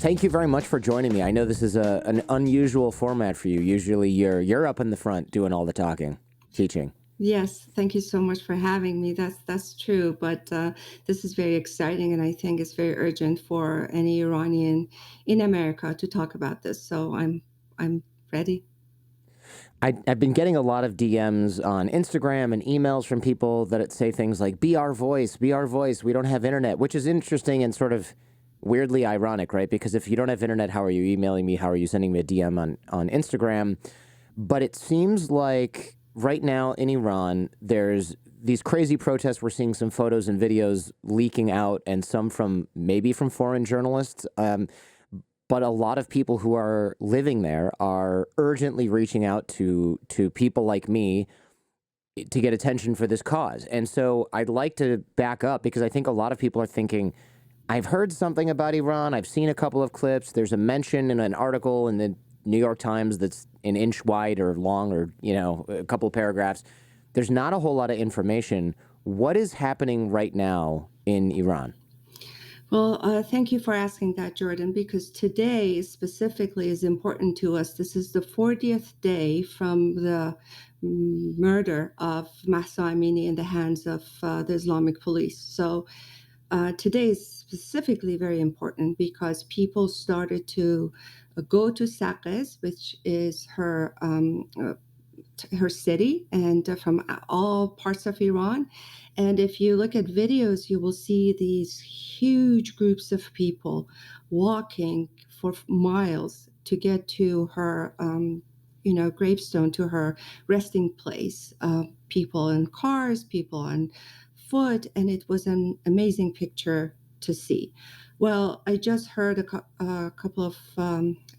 Thank you very much for joining me. I know this is an unusual format for you. Usually you're up in the front doing all the talking, teaching. Yes, thank you so much for having me. That's true, but this is very exciting, and I think it's very urgent for any Iranian in America to talk about this. So I'm ready. I've been getting a lot of DMs on Instagram and emails from people that say things like, be our voice, be our voice. We don't have internet, which is interesting and sort of weirdly ironic, right? Because if you don't have internet, how are you emailing me? How are you sending me a DM on Instagram? But it seems like right now in Iran, there's these crazy protests. We're seeing some photos and videos leaking out, and some from maybe from foreign journalists. But a lot of people who are living there are urgently reaching out to people like me to get attention for this cause. And so I'd like to back up because I think a lot of people are thinking, I've heard something about Iran. I've seen a couple of clips. There's a mention in an article in the New York Times that's an inch wide or long or, a couple of paragraphs. There's not a whole lot of information. What is happening right now in Iran? Well, thank you for asking that, Jordan, because today specifically is important to us. This is the 40th day from the murder of Mahsa Amini in the hands of the Islamic police. So today is specifically very important because people started to go to Saqqez, which is her city, and from all parts of Iran. And if you look at videos, you will see these huge groups of people walking for miles to get to her, gravestone, to her resting place. People in cars, people on foot, and it was an amazing picture to see. Well, I just heard a couple of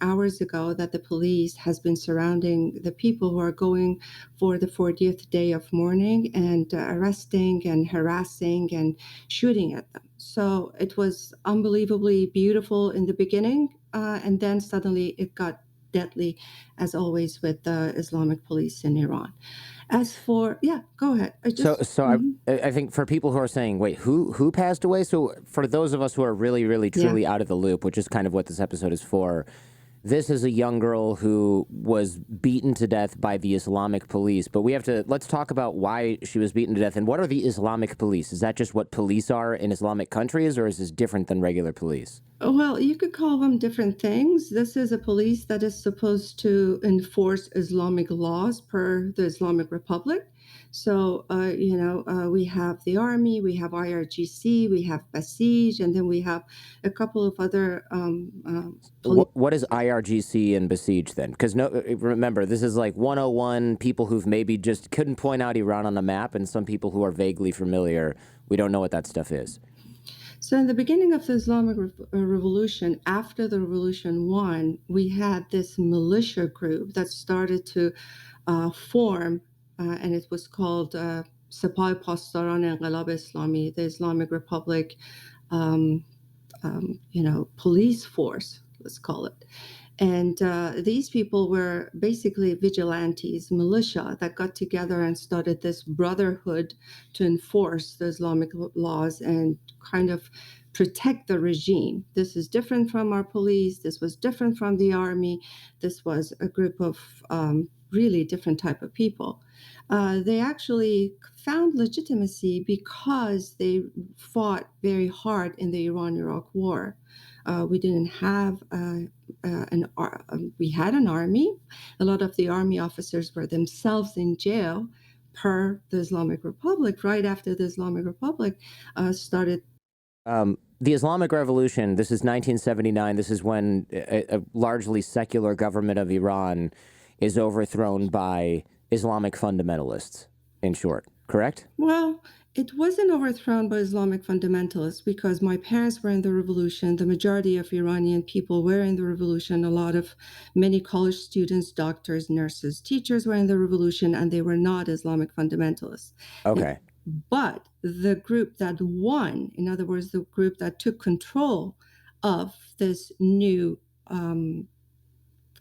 hours ago that the police has been surrounding the people who are going for the 40th day of mourning and arresting and harassing and shooting at them. So it was unbelievably beautiful in the beginning, and then suddenly it got deadly, as always with the Islamic police in Iran. As for, yeah, go ahead. I think for people who are saying, wait, who passed away? So for those of us who are really, really, truly out of the loop, which is kind of what this episode is for, this is a young girl who was beaten to death by the Islamic police. But let's talk about why she was beaten to death. And what are the Islamic police? Is that just what police are in Islamic countries, or is this different than regular police? Well, you could call them different things. This is a police that is supposed to enforce Islamic laws per the Islamic Republic. So, we have the army, we have IRGC, we have Basij, and then we have a couple of other police. What is IRGC and Besiege then? Because remember, this is like 101 people who've maybe just couldn't point out Iran on a map, and some people who are vaguely familiar. We don't know what that stuff is. So in the beginning of the Islamic Revolution, after the revolution won, we had this militia group that started to form, and it was called Sepah Pastaran Enqilab Islami, the Islamic Republic, police force, let's call it. And these people were basically vigilantes, militia that got together and started this brotherhood to enforce the Islamic laws and kind of protect the regime. This is different from our police. This was different from the army. This was a group of really different type of people. They actually found legitimacy because they fought very hard in the Iran-Iraq War. We didn't have we had an army. A lot of the army officers were themselves in jail per the Islamic Republic. Right after the Islamic Republic started. The Islamic Revolution, this is 1979. This is when a largely secular government of Iran is overthrown by Islamic fundamentalists, in short, correct? Well, it wasn't overthrown by Islamic fundamentalists because my parents were in the revolution. The majority of Iranian people were in the revolution. Many college students, doctors, nurses, teachers were in the revolution, and they were not Islamic fundamentalists. Okay. But the group that won, in other words, the group that took control of this new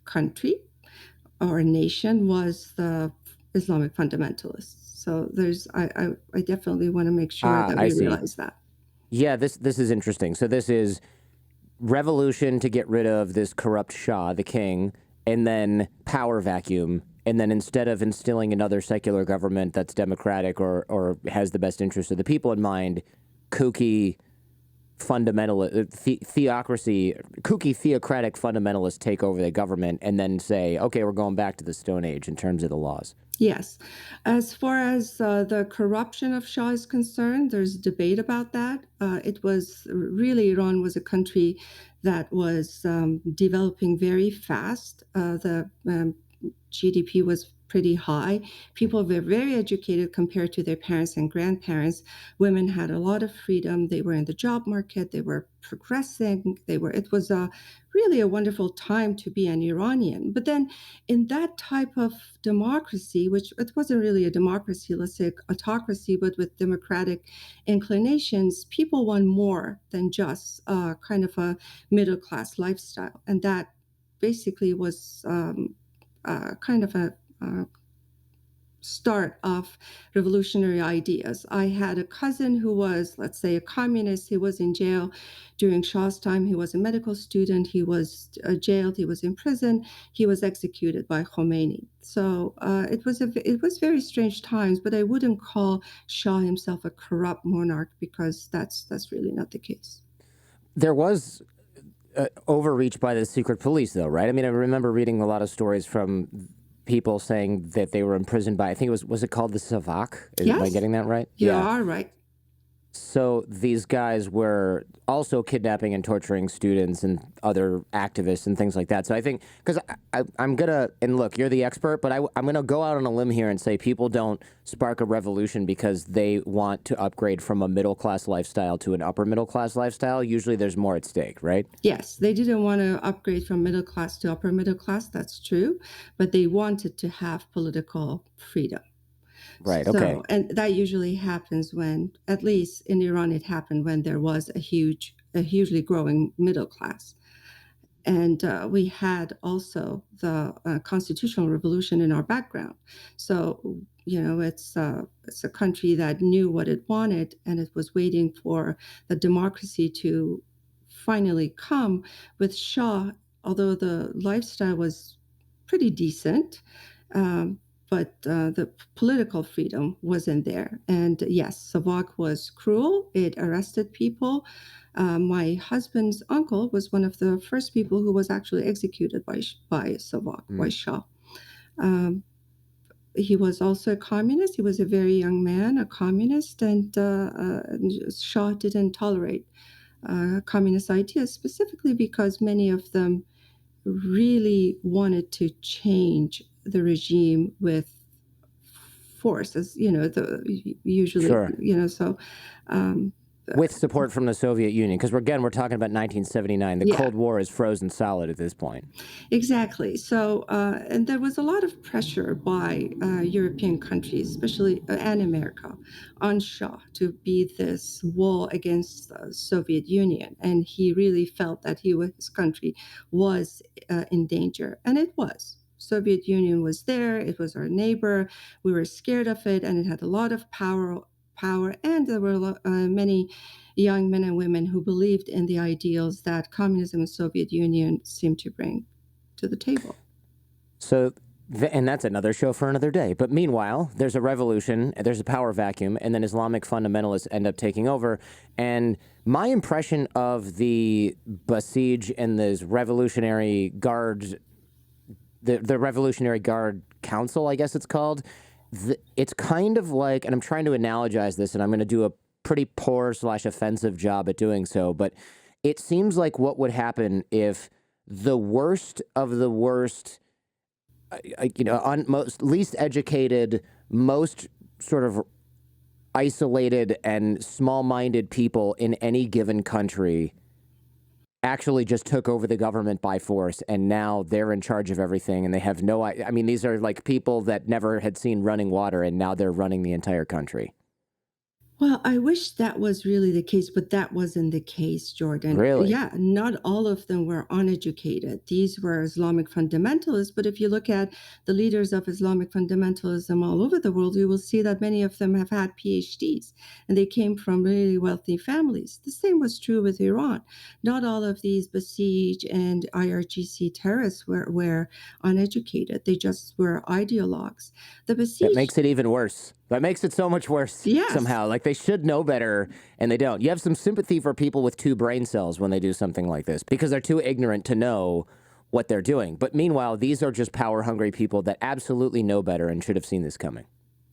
country or nation was the Islamic fundamentalists. So I definitely want to make sure that we realize that. Yeah, this is interesting. So this is revolution to get rid of this corrupt Shah, the king, and then power vacuum. And then instead of instilling another secular government that's democratic or has the best interest of the people in mind, kooky theocracy, kooky theocratic fundamentalists take over the government and then say, okay, we're going back to the Stone Age in terms of the laws. Yes. As far as the corruption of Shah is concerned, there's debate about that. It was really, Iran was a country that was developing very fast. The GDP was pretty high. People were very educated compared to their parents and grandparents. Women had a lot of freedom. They were in the job market. They were progressing. It was really a wonderful time to be an Iranian. But then in that type of democracy, which it wasn't really a democracy, let's say autocracy, but with democratic inclinations, people want more than just kind of a middle-class lifestyle. And that basically was kind of a start of revolutionary ideas. I had a cousin who was, let's say, a communist. He was in jail during Shah's time. He was a medical student. He was jailed. He was in prison. He was executed by Khomeini. So it was very strange times. But I wouldn't call Shah himself a corrupt monarch because that's really not the case. There was overreach by the secret police, though, right? I mean, I remember reading a lot of stories from people saying that they were imprisoned by, I think was it called the Savak? Yes. Am I getting that right? You are right. So these guys were also kidnapping and torturing students and other activists and things like that. So I think, because I'm going to, and look, you're the expert, but I'm going to go out on a limb here and say people don't spark a revolution because they want to upgrade from a middle-class lifestyle to an upper middle-class lifestyle. Usually there's more at stake, right? Yes, they didn't want to upgrade from middle class to upper middle class. That's true. But they wanted to have political freedom. Right, So, okay. and that usually happens when, at least in Iran, it happened when there was a hugely growing middle class. And we had also the constitutional revolution in our background. So, it's a country that knew what it wanted, and it was waiting for the democracy to finally come. With Shah, although the lifestyle was pretty decent, but the political freedom wasn't there. And yes, Savak was cruel. It arrested people. My husband's uncle was one of the first people who was actually executed by Savak, by Shah. He was also a communist. He was a very young man, a communist, and Shah didn't tolerate communist ideas, specifically because many of them really wanted to change the regime with force, as usually, Sure. So with support from the Soviet Union, because we're talking about 1979. The Cold War is frozen solid at this point. Exactly. So, and there was a lot of pressure by European countries, especially and America, on Shah to be this wall against the Soviet Union, and he really felt that his country was in danger, and it was. Soviet Union was there. It was our neighbor. We were scared of it, and it had a lot of power, and there were many young men and women who believed in the ideals that communism and Soviet Union seemed to bring to the table. So, and that's another show for another day. But meanwhile, there's a revolution, there's a power vacuum, and then Islamic fundamentalists end up taking over. And my impression of the Basij and those Revolutionary Guards, the Revolutionary Guard Council, I guess it's called, it's kind of like, and I'm trying to analogize this, and I'm going to do a pretty poor / offensive job at doing so, but it seems like what would happen if the worst of the worst, most least educated, most sort of isolated and small-minded people in any given country actually just took over the government by force, and now they're in charge of everything, and they have no, I mean, these are like people that never had seen running water, and now they're running the entire country. Well, I wish that was really the case, but that wasn't the case, Jordan. Really? Yeah, not all of them were uneducated. These were Islamic fundamentalists, but if you look at the leaders of Islamic fundamentalism all over the world, you will see that many of them have had PhDs and they came from really wealthy families. The same was true with Iran. Not all of these Basij and IRGC terrorists were uneducated, they just were ideologues. The That Basij, makes it even worse. That makes it so much worse yes. somehow. Like they should know better and they don't. You have some sympathy for people with two brain cells when they do something like this because they're too ignorant to know what they're doing. But meanwhile, these are just power hungry people that absolutely know better and should have seen this coming.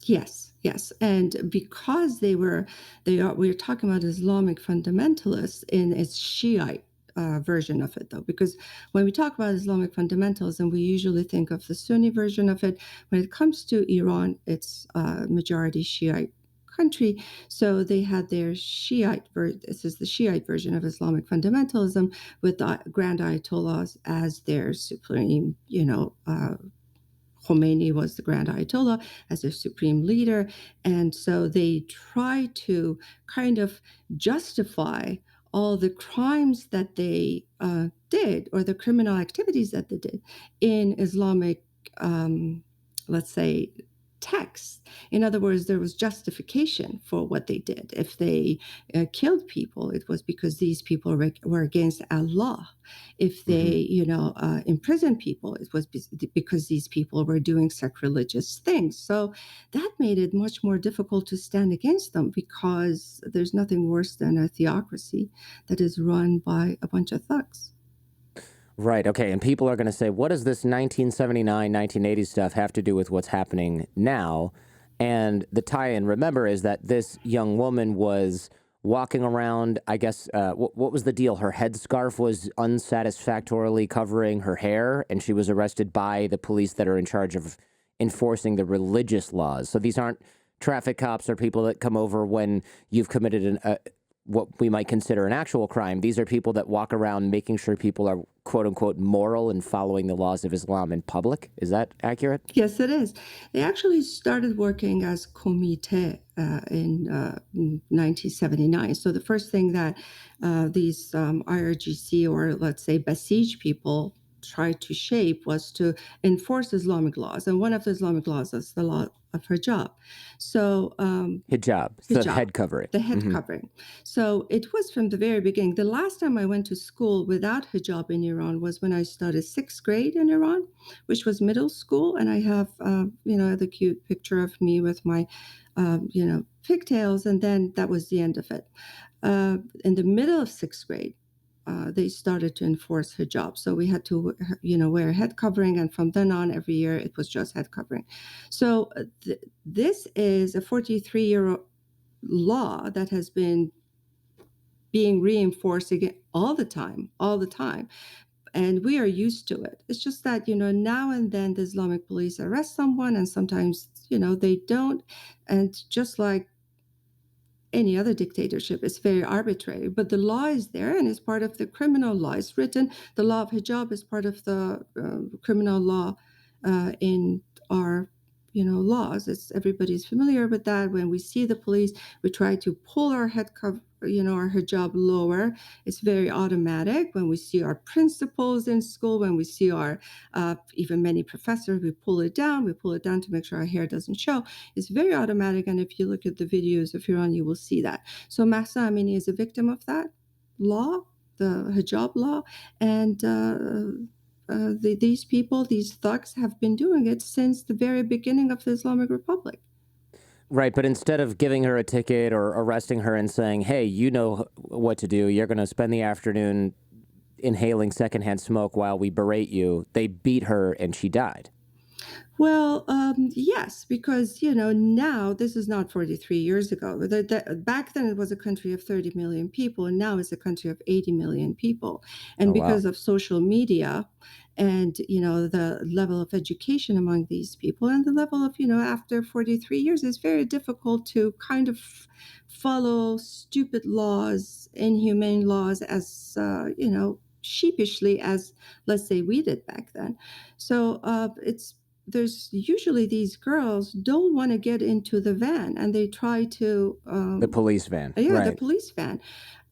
Yes, yes, and because we're talking about Islamic fundamentalists in its Shiite version of it, though, because when we talk about Islamic fundamentalism, we usually think of the Sunni version of it. When it comes to Iran, it's majority Shiite country, so they had their Shiite this is the Shiite version of Islamic fundamentalism with the Grand Ayatollahs as their supreme, Khomeini was the Grand Ayatollah as their supreme leader. And so they try to kind of justify all the crimes that they did or the criminal activities that they did in Islamic, let's say, texts. In other words, there was justification for what they did. If they killed people, it was because these people were against Allah. If Hmm. they, imprisoned people, it was because these people were doing sacrilegious things. So that made it much more difficult to stand against them because there's nothing worse than a theocracy that is run by a bunch of thugs. Right. Okay. And people are going to say, what does this 1979, 1980 stuff have to do with what's happening now? And the tie in, remember, is that this young woman was walking around. I guess, what was the deal? Her headscarf was unsatisfactorily covering her hair, and she was arrested by the police that are in charge of enforcing the religious laws. So these aren't traffic cops or people that come over when you've committed what we might consider an actual crime. These are people that walk around making sure people are quote unquote moral and following the laws of Islam in public. Is that accurate? Yes, it is. They actually started working as comité in 1979. So the first thing that these IRGC or let's say Basij people tried to shape was to enforce Islamic laws. And one of the Islamic laws is the law of hijab. So Hijab, it's the hijab, head covering. the head Hmm. covering. So it was from the very beginning. The last time I went to school without hijab in Iran was when I started sixth grade in Iran, which was middle school. And I have, the cute picture of me with my, pigtails. And then that was the end of it. In the middle of sixth grade, they started to enforce hijab. So we had to, wear a head covering. And from then on, every year, it was just head covering. So this is a 43-year law that has been being reinforced again all the time. And we are used to it. It's just that, now and then the Islamic police arrest someone and sometimes, they don't. And just like any other dictatorship, it's very arbitrary. But the law is there and it's part of the criminal law. It's written, the law of hijab is part of the criminal law in our laws. It's everybody's familiar with that. When we see the police, we try to pull our head cover, our hijab lower. It's very automatic. When we see our principals in school, when we see our even many professors, we pull it down. We pull it down to make sure our hair doesn't show. It's very automatic. And if you look at the videos of Iran, you will see that. So Mahsa Amini is a victim of that law, the hijab law, and these people, these thugs, have been doing it since the very beginning of the Islamic Republic. Right, but instead of giving her a ticket or arresting her and saying, hey, you know what to do, you're going to spend the afternoon inhaling secondhand smoke while we berate you, they beat her and she died. Well, yes, because now this is not 43 years ago. Back then it was a country of 30 million people, and now it's a country of 80 million people. And Oh, wow. because of social media, and the level of education among these people, and the level of after 43 years, it's very difficult to kind of follow stupid laws, inhumane laws, as sheepishly as let's say we did back then. So it's there's usually these girls don't want to get into the van, and they try to The police van, yeah, the right? police van.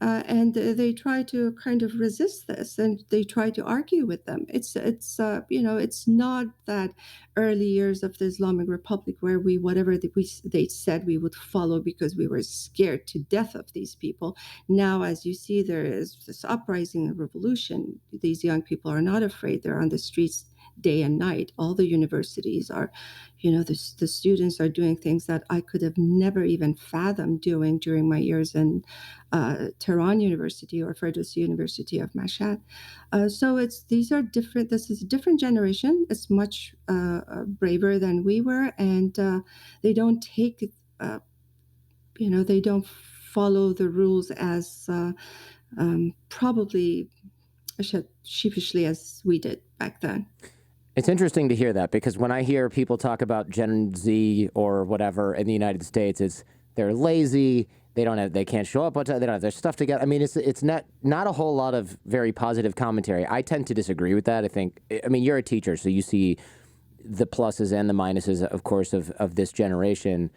And they try to kind of resist this, and they try to argue with them. It's not that early years of the Islamic Republic where we whatever they said we would follow because we were scared to death of these people. Now, as you see, there is this uprising and revolution. These young people are not afraid. They're on the streets day and night. All the universities are, the students are doing things that I could have never even fathomed doing during my years in Tehran University or Ferdowsi University of Mashhad. So these are different. This is a different generation. It's much braver than we were, and they don't take, they don't follow the rules as probably sheepishly as we did back then. It's interesting to hear that, because when I hear people talk about Gen Z or whatever in the United States, they're lazy. They can't show up on time. They don't have their stuff together. I mean, it's not a whole lot of very positive commentary. I tend to disagree with that. I mean, you're a teacher, so you see the pluses and the minuses, of course, of this generation.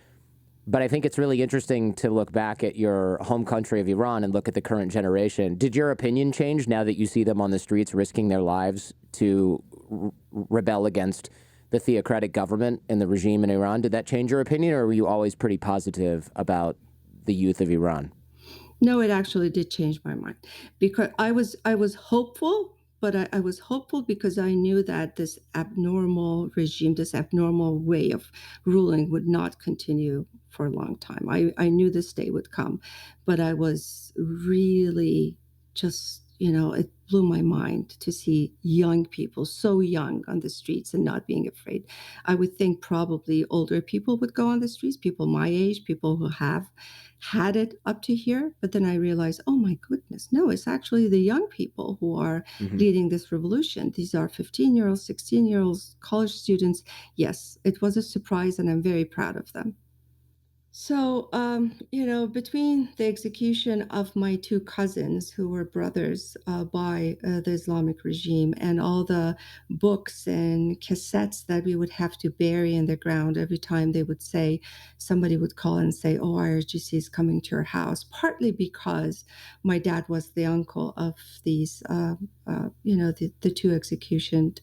But I think it's really interesting to look back at your home country of Iran and look at the current generation. Did your opinion change now that you see them on the streets risking their lives to rebel against the theocratic government and the regime in Iran? Did that change your opinion, or were you always pretty positive about the youth of Iran? No, it actually did change my mind, because I was hopeful, but I was hopeful because I knew that this abnormal regime, this abnormal way of ruling would not continue for a long time. I knew this day would come, but I was really just, it blew my mind to see young people, so young, on the streets and not being afraid. I would think probably older people would go on the streets, people my age, people who have had it up to here. But then I realized, oh my goodness, no, it's actually the young people who are leading this revolution. These are 15-year-olds, 16-year-olds, college students. Yes, it was a surprise, and I'm very proud of them. So, between the execution of my two cousins, who were brothers by the Islamic regime, and all the books and cassettes that we would have to bury in the ground every time they would say, somebody would call and say, oh, IRGC is coming to your house, partly because my dad was the uncle of these, the two executions,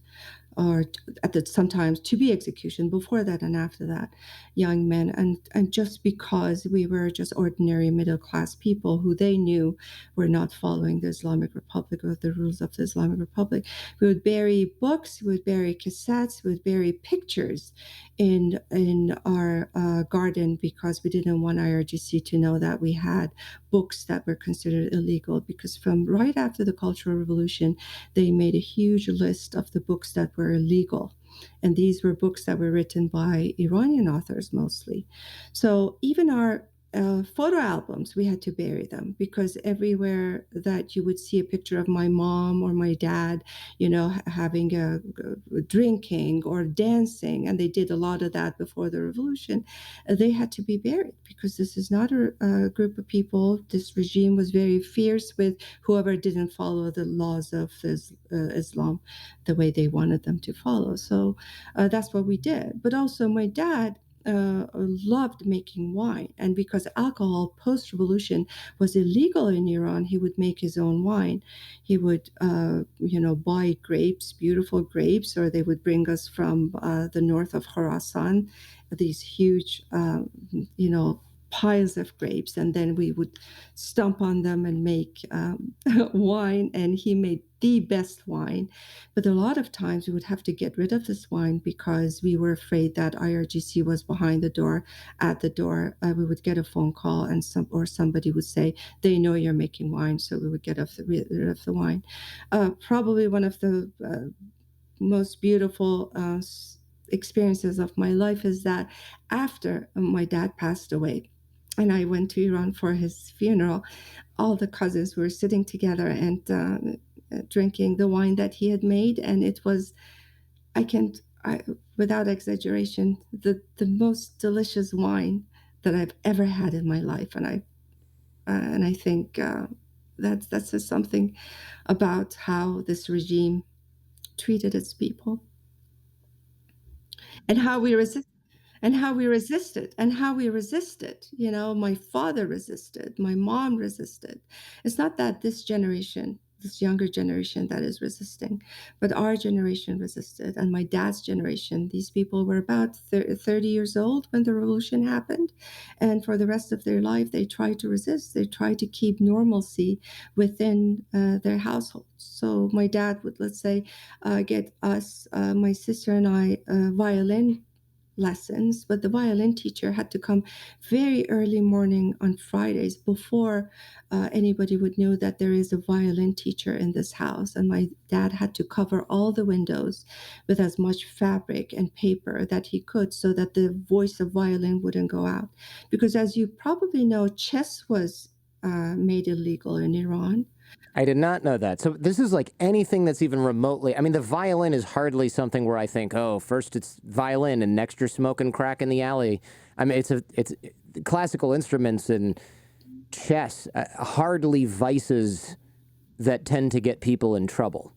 or at the sometimes to be execution, before that and after that, young men. And just because we were just ordinary middle class people who they knew were not following the Islamic Republic or the rules of the Islamic Republic, we would bury books, we would bury cassettes, we would bury pictures in our garden, because we didn't want IRGC to know that we had books that were considered illegal. Because from right after the Cultural Revolution, they made a huge list of the books that were illegal. And these were books that were written by Iranian authors mostly. So even our photo albums, we had to bury them, because everywhere that you would see a picture of my mom or my dad, having a drinking or dancing, and they did a lot of that before the revolution, they had to be buried, because this is not a group of people. This regime was very fierce with whoever didn't follow the laws of Islam the way they wanted them to follow. So that's what we did. But also, my dad loved making wine. And because alcohol post-revolution was illegal in Iran, he would make his own wine. He would, buy grapes, beautiful grapes, or they would bring us from the north of Khorasan, these huge, piles of grapes. And then we would stomp on them and make wine. And he made the best wine. But a lot of times we would have to get rid of this wine because we were afraid that IRGC was behind the door. At the door, we would get a phone call, and somebody would say, they know you're making wine. So we would get rid of the wine. Probably one of the most beautiful experiences of my life is that after my dad passed away, and I went to Iran for his funeral, all the cousins were sitting together and drinking the wine that he had made. And it was, without exaggeration, the most delicious wine that I've ever had in my life. And I think that says something about how this regime treated its people. and how we resist and how we resisted and how we resisted. My father resisted, my mom resisted. It's not that this generation, this younger generation, that is resisting, but our generation resisted, and my dad's generation. These people were about 30 years old when the revolution happened, and for the rest of their life they tried to resist. They tried to keep normalcy within their households. So my dad would, let's say, get us, my sister and I, violin lessons, but the violin teacher had to come very early morning on Fridays before anybody would know that there is a violin teacher in this house. And my dad had to cover all the windows with as much fabric and paper that he could so that the voice of violin wouldn't go out. Because as you probably know, chess was made illegal in Iran. I did not know that. So this is like anything that's even remotely. I mean, the violin is hardly something where I think, oh, first it's violin and next you're smoking crack in the alley. I mean, it's classical instruments and chess, hardly vices that tend to get people in trouble.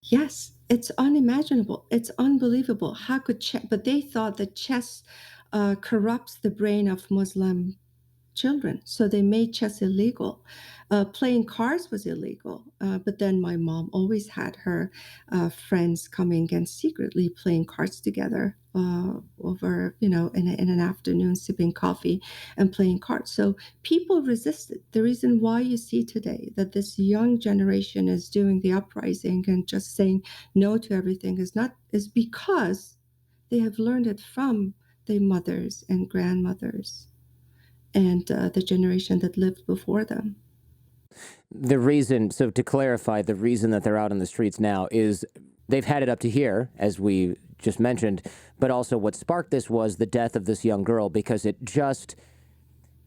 Yes, it's unimaginable. It's unbelievable. How could chess? But they thought that chess corrupts the brain of Muslim children. So they made chess illegal. Playing cards was illegal. But then my mom always had her friends coming and secretly playing cards together over, in an afternoon, sipping coffee and playing cards. So people resisted. The reason why you see today that this young generation is doing the uprising and just saying no to everything is because they have learned it from their mothers and grandmothers and the generation that lived before them. The reason, so to clarify, the reason that they're out on the streets now is they've had it up to here, as we just mentioned, but also what sparked this was the death of this young girl, because it just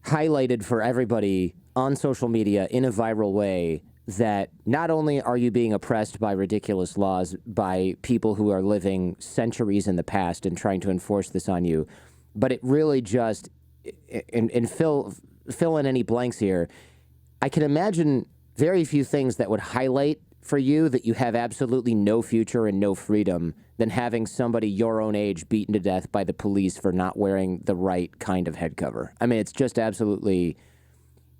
highlighted for everybody on social media in a viral way that not only are you being oppressed by ridiculous laws by people who are living centuries in the past and trying to enforce this on you, but it really just, and fill in any blanks here, I can imagine very few things that would highlight for you that you have absolutely no future and no freedom than having somebody your own age beaten to death by the police for not wearing the right kind of head cover. I mean, it's just absolutely,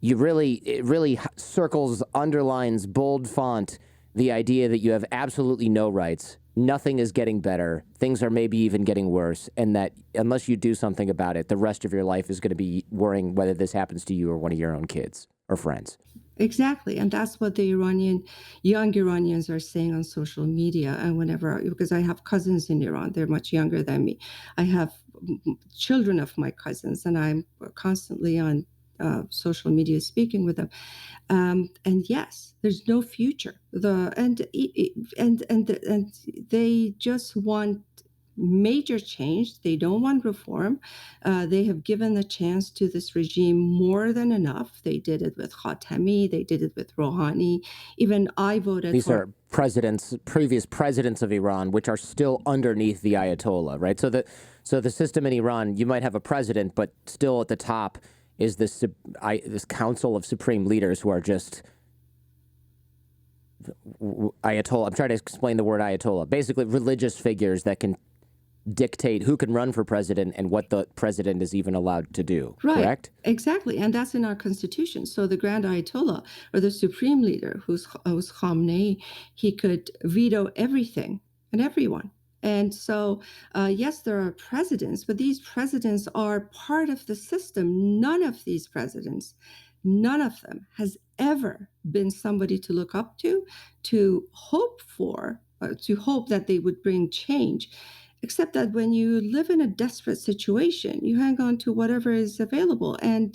it really circles, underlines, bold font the idea that you have absolutely no rights. Nothing is getting better. Things are maybe even getting worse. And that unless you do something about it, the rest of your life is going to be worrying whether this happens to you or one of your own kids or friends. Exactly. And that's what the young Iranians are saying on social media. And because I have cousins in Iran, they're much younger than me. I have children of my cousins, and I'm constantly on social media speaking with them. And yes, there's no future. And they just want major change. They don't want reform. They have given a chance to this regime more than enough. They did it with Khatami. They did it with Rouhani. Even I voted These for. are previous presidents of Iran, which are still underneath the Ayatollah, right? So the system in Iran, you might have a president, but still at the top is this council of supreme leaders who are just Ayatollah. I'm trying to explain the word Ayatollah. Basically, religious figures that can dictate who can run for president and what the president is even allowed to do. Right, correct? exactly. And that's in our constitution. So the Grand Ayatollah, or the supreme leader, who's Khamenei, he could veto everything and everyone. And so, yes, there are presidents, but these presidents are part of the system. None of them has ever been somebody to look up to hope for, to hope that they would bring change. Except that when you live in a desperate situation, you hang on to whatever is available. And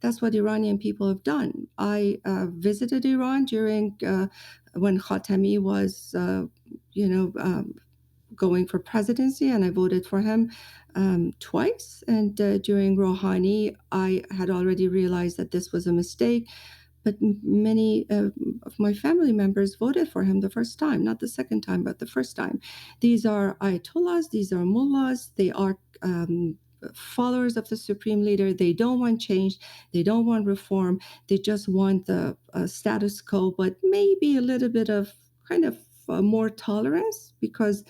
that's what Iranian people have done. I visited Iran during when Khatami was, going for presidency, and I voted for him twice. And during Rouhani, I had already realized that this was a mistake. But many of my family members voted for him the first time, not the second time, but the first time. These are ayatollahs, these are mullahs, they are followers of the supreme leader. They don't want change, they don't want reform, they just want the status quo, but maybe a little bit of kind of more tolerance, because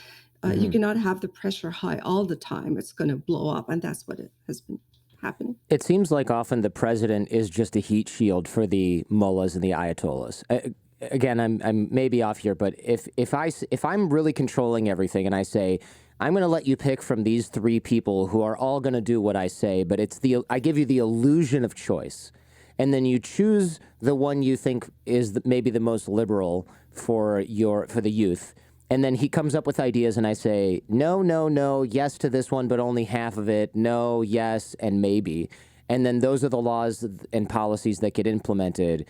You Hmm. cannot have the pressure high all the time. It's going to blow up. And that's what it has been happening. It seems like often the president is just a heat shield for the mullahs and the ayatollahs. Again, I'm maybe off here, but if I'm really controlling everything and I say I'm going to let you pick from these three people who are all going to do what I say, but I give you the illusion of choice, and then you choose the one you think is maybe the most liberal for the youth. And then he comes up with ideas, and I say, no, no, no, yes to this one, but only half of it. No, yes, and maybe. And then those are the laws and policies that get implemented.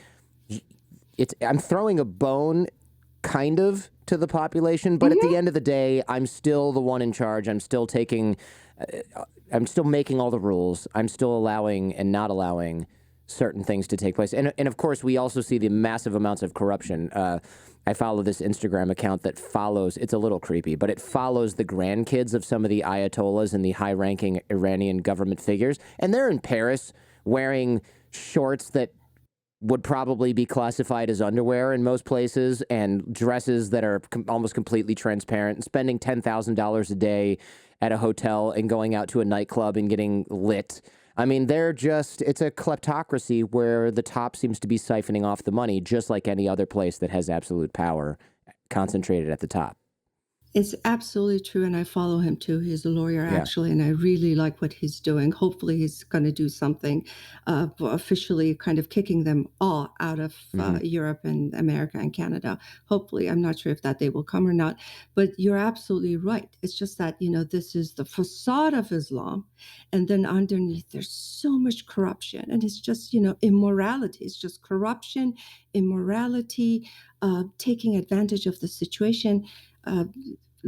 I'm throwing a bone, kind of, to the population, but at the end of the day, I'm still the one in charge. I'm still making all the rules. I'm still allowing and not allowing certain things to take place. And of course, we also see the massive amounts of corruption. I follow this Instagram account that follows, it's a little creepy, but it follows the grandkids of some of the ayatollahs and the high-ranking Iranian government figures. And they're in Paris wearing shorts that would probably be classified as underwear in most places, and dresses that are almost completely transparent, and spending $10,000 a day at a hotel and going out to a nightclub and getting lit. I mean, it's a kleptocracy where the top seems to be siphoning off the money, just like any other place that has absolute power concentrated at the top. It's absolutely true, and I follow him too. He's a lawyer, Yeah. actually, and I really like what he's doing. Hopefully, he's going to do something officially, kind of kicking them all out of Europe and America and Canada. Hopefully, I'm not sure if that day will come or not, but you're absolutely right. It's just that, this is the facade of Islam, and then underneath, there's so much corruption, and it's just, immorality. It's just corruption, immorality, taking advantage of the situation. Uh,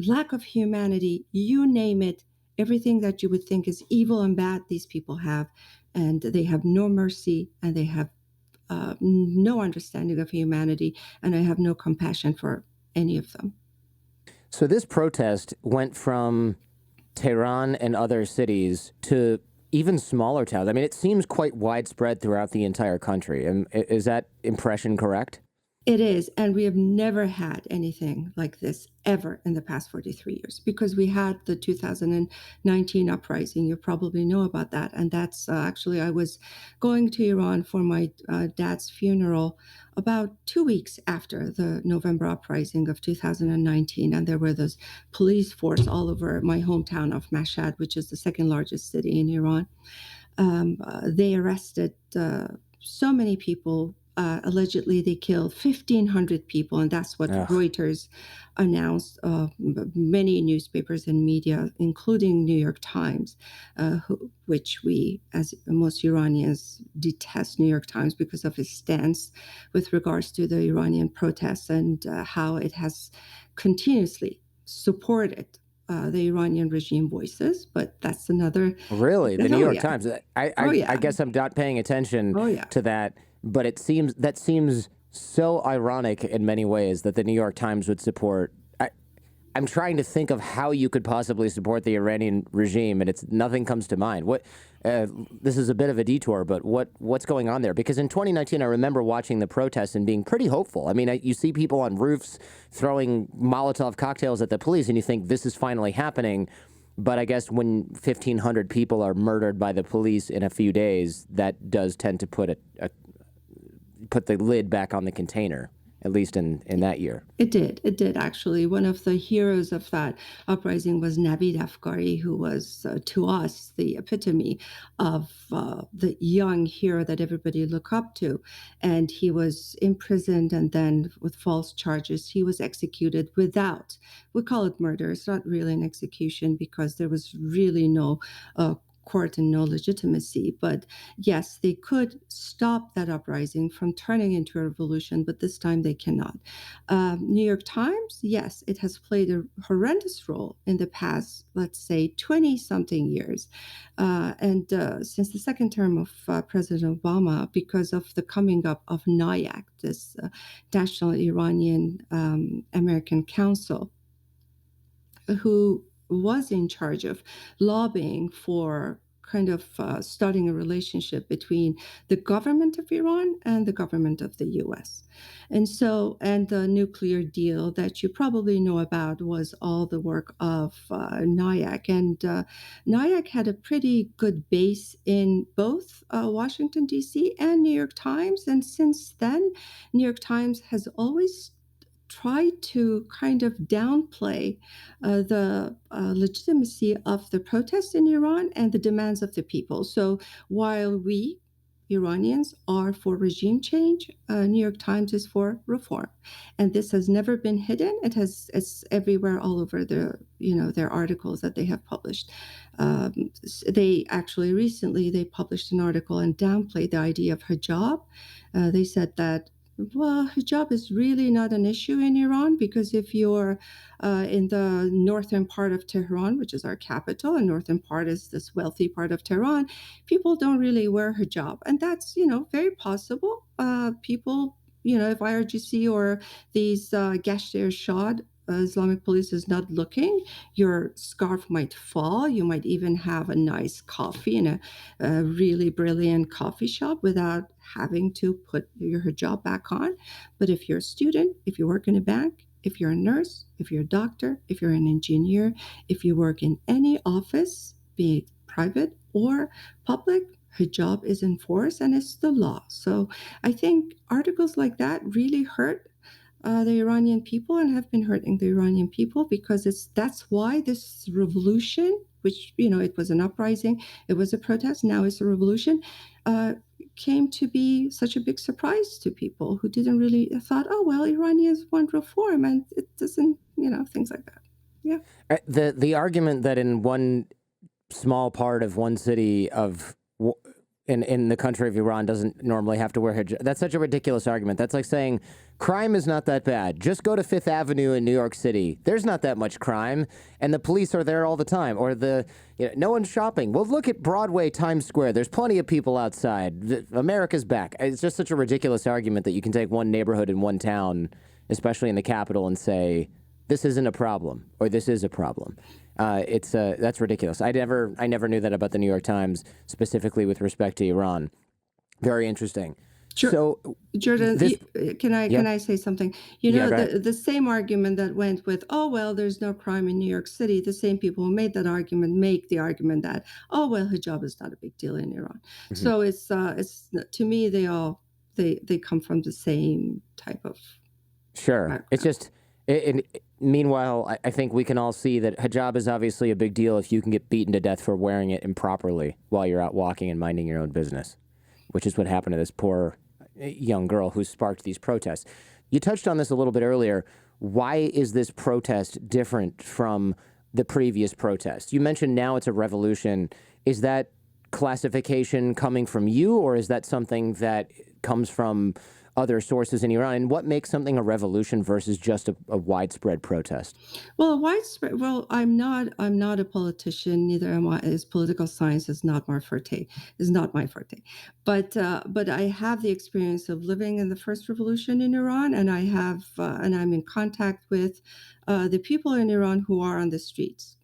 Lack of humanity, you name it, everything that you would think is evil and bad, these people have. And they have no mercy, and they have no understanding of humanity. And I have no compassion for any of them. So this protest went from Tehran and other cities to even smaller towns. I mean, it seems quite widespread throughout the entire country. Is that impression correct? It is, and we have never had anything like this ever in the past 43 years, because we had the 2019 uprising. You probably know about that. And that's actually, I was going to Iran for my dad's funeral about 2 weeks after the November uprising of 2019. And there were those police force all over my hometown of Mashhad, which is the second largest city in Iran. They arrested so many people. Allegedly, they killed 1,500 people, and that's what Ugh. Reuters announced. Many newspapers and media, including New York Times, which we, as most Iranians, detest New York Times because of its stance with regards to the Iranian protests, and how it has continuously supported the Iranian regime voices. But that's another. Really? The New Oh York yeah. Times? Oh I yeah. guess I'm not paying attention Oh yeah. to that, but that seems so ironic in many ways that the New York Times would support. I'm trying to think of how you could possibly support the Iranian regime, and nothing comes to mind. This is a bit of a detour, but what's going on there? Because in 2019, I remember watching the protests and being pretty hopeful. I mean, you see people on roofs throwing Molotov cocktails at the police, and you think this is finally happening. But I guess when 1,500 people are murdered by the police in a few days, that does tend to put the lid back on the container, at least in that year. It did actually. One of the heroes of that uprising was Navid Afkari, who was, to us, the epitome of the young hero that everybody look up to. And he was imprisoned, and then with false charges, he was executed without, we call it murder. It's not really an execution because there was really no court and no legitimacy. But yes, they could stop that uprising from turning into a revolution, but this time they cannot. New York Times, yes, it has played a horrendous role in the past, let's say, 20 something years. And since the second term of President Obama, because of the coming up of NIAC, this National Iranian American Council, who was in charge of lobbying for kind of starting a relationship between the government of Iran and the government of the US. And so, and the nuclear deal that you probably know about was all the work of NIAC. And NIAC had a pretty good base in both Washington, D.C. and New York Times. And since then, New York Times has always try to kind of downplay the legitimacy of the protests in Iran and the demands of the people. So while we Iranians are for regime change, New York Times is for reform, and this has never been hidden. It's everywhere, all over their articles that they have published. They actually recently they published an article and downplayed the idea of hijab. They said that, well, hijab is really not an issue in Iran because if you're in the northern part of Tehran, which is our capital, and northern part is this wealthy part of Tehran, people don't really wear hijab. And that's, very possible. People, if IRGC or these Gasht Irshad, Islamic police is not looking, your scarf might fall. You might even have a nice coffee in a really brilliant coffee shop without having to put your hijab back on. But if you're a student, if you work in a bank, if you're a nurse, if you're a doctor, if you're an engineer, if you work in any office, be it private or public, hijab is enforced and it's the law. So I think articles like that really hurt the Iranian people and have been hurting the Iranian people because that's why this revolution, which it was an uprising, it was a protest, now it's a revolution, came to be such a big surprise to people who didn't really thought, oh well, Iranians want reform, and it doesn't, things like that. Yeah. The argument that in one small part of one city in the country of Iran doesn't normally have to wear hijab. That's such a ridiculous argument. That's like saying crime is not that bad. Just go to Fifth Avenue in New York City. There's not that much crime, and the police are there all the time. Or no one's shopping. Well, look at Broadway, Times Square. There's plenty of people outside. America's back. It's just such a ridiculous argument that you can take one neighborhood in one town, especially in the capital, and say this isn't a problem or this is a problem. That's ridiculous. I never knew that about the New York Times, specifically with respect to Iran. Very interesting. Sure. So, Jordan, can I say something? The same argument that went with, oh well, there's no crime in New York City. The same people who made that argument make the argument that, oh well, hijab is not a big deal in Iran. Mm-hmm. So it's to me they come from the same type of. Sure. Background. It's just. Meanwhile, I think we can all see that hijab is obviously a big deal if you can get beaten to death for wearing it improperly while you're out walking and minding your own business, which is what happened to this poor young girl who sparked these protests. You touched on this a little bit earlier. Why is this protest different from the previous protest? You mentioned now it's a revolution. Is that classification coming from you, or is that something that comes from other sources in Iran? And what makes something a revolution versus just a widespread protest? Well, I'm not a politician, neither am I. As political science is not my forte. But I have the experience of living in the first revolution in Iran, and and I'm in contact with the people in Iran who are on the streets.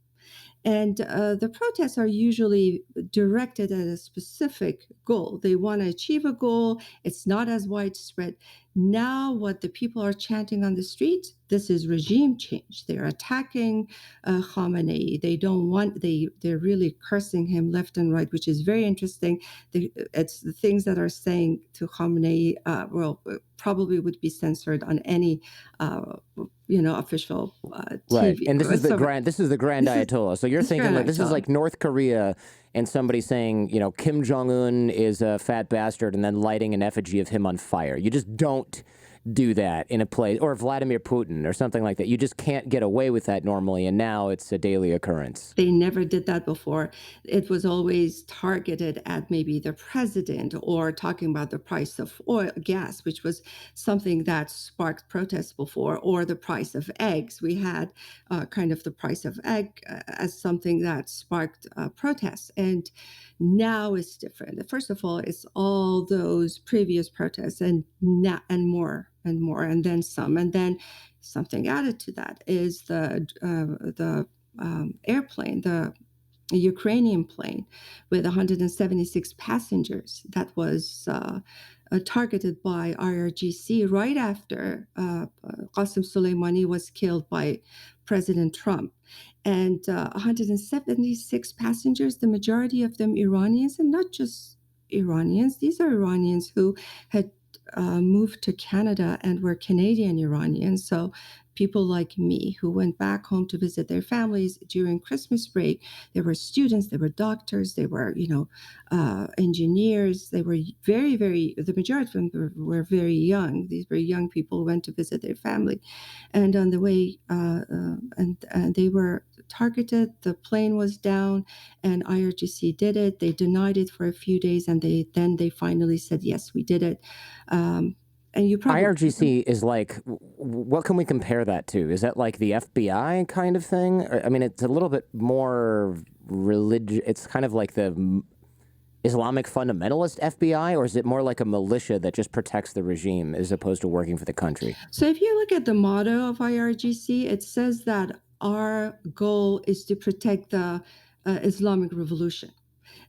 And the protests are usually directed at a specific goal. They want to achieve a goal. It's not as widespread. Now, what the people are chanting on the streets, this is regime change. They're attacking Khamenei. They're really cursing him left and right, which is very interesting. It's the things that are saying to Khamenei, probably would be censored on any official TV. Right, and this is the grand Ayatollah. So you're thinking like this is like North Korea and somebody saying, Kim Jong-un is a fat bastard and then lighting an effigy of him on fire. You just don't do that in a place, or Vladimir Putin or something like that. You just can't get away with that normally, and now it's a daily occurrence. They never did that before. It was always targeted at maybe the president or talking about the price of gas, which was something that sparked protests before, or the price of eggs. We had kind of the price of egg as something that sparked protests, and now it's different. First of all, it's all those previous protests and more and more, and then some, and then something added to that is the airplane, the a Ukrainian plane with 176 passengers that was targeted by IRGC right after Qasem Soleimani was killed by President Trump. And 176 passengers, the majority of them Iranians, and not just Iranians. These are Iranians who had moved to Canada and were Canadian Iranians. So people like me who went back home to visit their families during Christmas break. They were students, they were doctors, they were, engineers. They were the majority of them were very young. These were young people who went to visit their family. And on the way, and they were targeted. The plane was down, and IRGC did it. They denied it for a few days, and they finally said, yes, we did it. And you probably IRGC is like, what can we compare that to? Is that like the FBI kind of thing? I mean, it's a little bit more religious. It's kind of like the Islamic fundamentalist FBI, or is it more like a militia that just protects the regime as opposed to working for the country? So if you look at the motto of IRGC, it says that our goal is to protect the Islamic Revolution.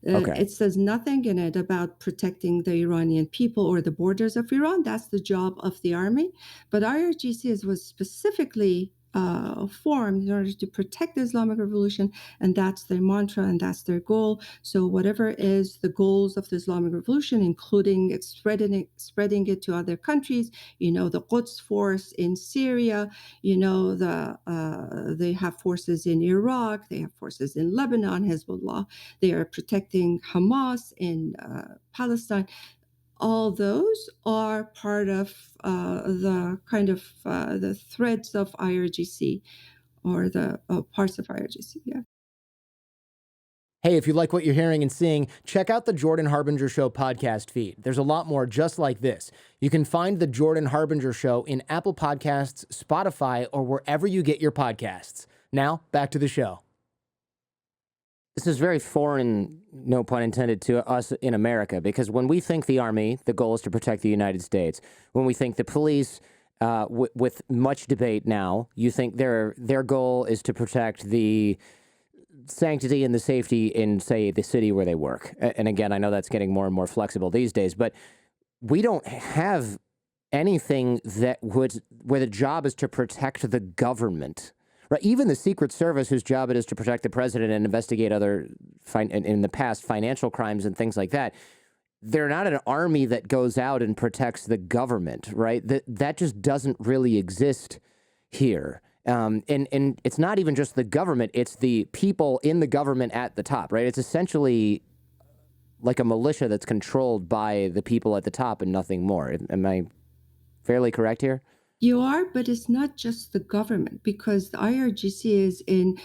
Okay. It says nothing in it about protecting the Iranian people or the borders of Iran. That's the job of the army. But IRGC was specifically formed in order to protect the Islamic Revolution, and that's their mantra and that's their goal. So whatever is the goals of the Islamic Revolution, including spreading it to other countries, the Quds force in Syria, they have forces in Iraq, they have forces in Lebanon, Hezbollah, they are protecting Hamas in Palestine. All those are part of the kind of the threads of IRGC, or the parts of IRGC. Yeah. Hey, if you like what you're hearing and seeing, check out the Jordan Harbinger Show podcast feed. There's a lot more just like this. You can find the Jordan Harbinger Show in Apple Podcasts, Spotify, or wherever you get your podcasts. Now, back to the show. This is very foreign, no pun intended, to us in America, because when we think the army, the goal is to protect the United States. When we think the police, with much debate now, you think their goal is to protect the sanctity and the safety in, say, the city where they work. And again, I know that's getting more and more flexible these days, but we don't have anything where the job is to protect the government. Right, even the Secret Service, whose job it is to protect the president and investigate other, in the past, financial crimes and things like that, they're not an army that goes out and protects the government, right? That just doesn't really exist here. And it's not even just the government, it's the people in the government at the top, right? It's essentially like a militia that's controlled by the people at the top and nothing more. Am I fairly correct here? You are, but it's not just the government, because the IRGC is in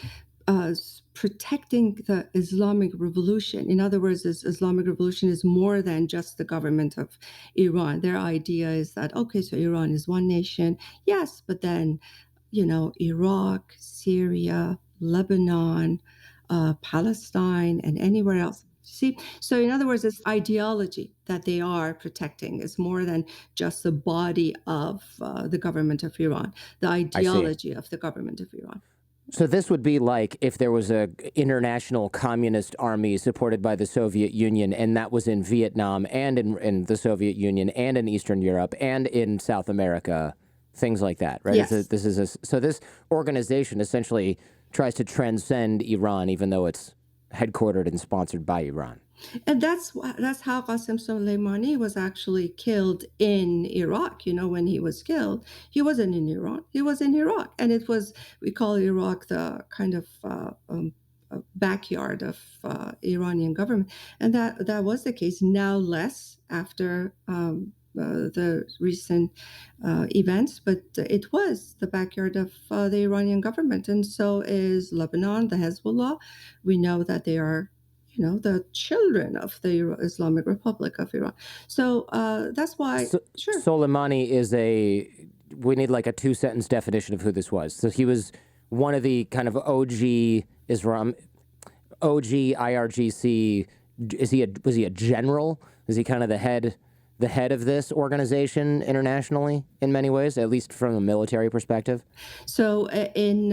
protecting the Islamic Revolution. In other words, this Islamic Revolution is more than just the government of Iran. Their idea is that, okay, so Iran is one nation, yes, but then, Iraq, Syria, Lebanon, Palestine, and anywhere else. See, so in other words, this ideology that they are protecting is more than just the body of the government of Iran, the ideology of the government of Iran. So this would be like if there was a international communist army supported by the Soviet Union, and that was in Vietnam and in the Union and in Eastern Europe and in South America, things like that, right? Yes. So this organization essentially tries to transcend Iran, even though it's headquartered and sponsored by Iran. And that's how Qasem Soleimani was actually killed in Iraq. When he was killed, he wasn't in Iran, he was in Iraq. And we call Iraq the kind of backyard of Iranian government. And that was the case, now less after the recent events, but it was the backyard of the Iranian government. And so is Lebanon, the Hezbollah. We know that they are the children of the Islamic Republic of Iran. So that's why, sure. Soleimani we need like a 2-sentence definition of who this was. So he was one of the kind of OG IRGC. Was he a general? Is he kind of the head of this organization internationally in many ways, at least from a military perspective? So in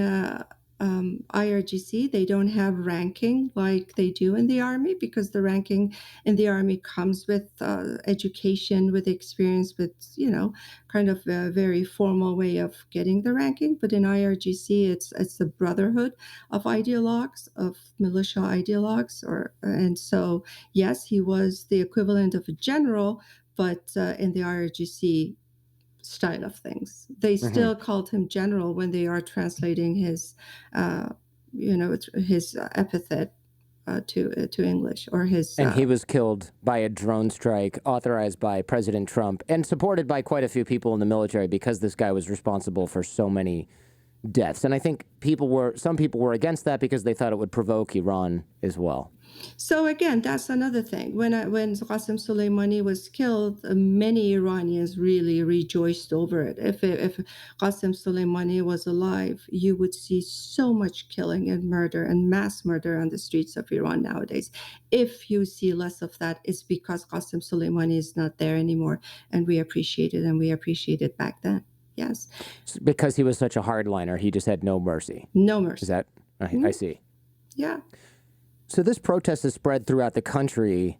IRGC, they don't have ranking like they do in the Army, because the ranking in the Army comes with education, with experience, with, kind of a very formal way of getting the ranking. But in IRGC, it's the brotherhood of ideologues, of militia ideologues. And so, yes, he was the equivalent of a general, but in the IRGC style of things. They Hmm. still called him general when they are translating uh, his epithet to English, or his. And he was killed by a drone strike authorized by President Trump and supported by quite a few people in the military because this guy was responsible for so many deaths. And I think some people were against that because they thought it would provoke Iran as well. So again, that's another thing. When Qasem Soleimani was killed, many Iranians really rejoiced over it. If Qasem Soleimani was alive, you would see so much killing and murder and mass murder on the streets of Iran nowadays. If you see less of that, it's because Qasem Soleimani is not there anymore, and we appreciate it, and we appreciated back then. Yes, Because he was such a hardliner, he just had no mercy. no Is mercy. that? I Mhm. see. Yeah. So this protest has spread throughout the country.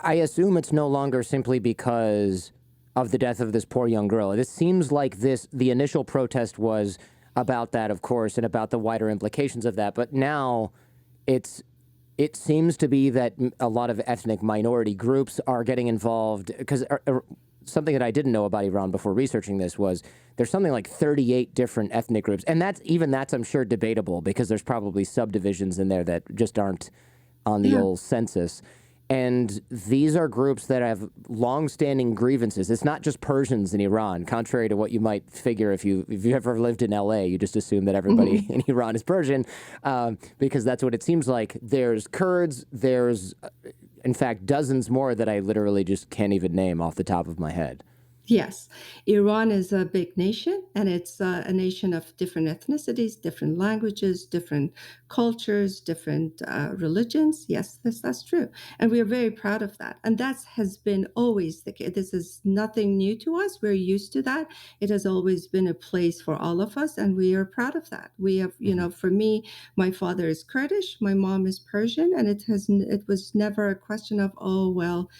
I assume it's no longer simply because of the death of this poor young girl. This seems like the initial protest was about that, of course, and about the wider implications of that. But now it seems to be that a lot of ethnic minority groups are getting involved because something that I didn't know about Iran before researching this was there's something like 38 different ethnic groups. And that's, I'm sure, debatable because there's probably subdivisions in there that just aren't on the Yeah. old census. And these are groups that have long-standing grievances. It's not just Persians in Iran, contrary to what you might figure if you ever lived in LA. You just assume that everybody in Iran is Persian, because that's what it seems like. There's Kurds. There's, in fact, dozens more that I literally just can't even name off the top of my head. Yes, Iran is a big nation, and it's a nation of different ethnicities, different languages, different cultures, different religions. Yes, that's true. And we are very proud of that. And that has been always the case. This is nothing new to us. We're used to that. It has always been a place for all of us, and we are proud of that. We have, Mhm. for me, my father is Kurdish, my mom is Persian, and it was never a question of, oh, well,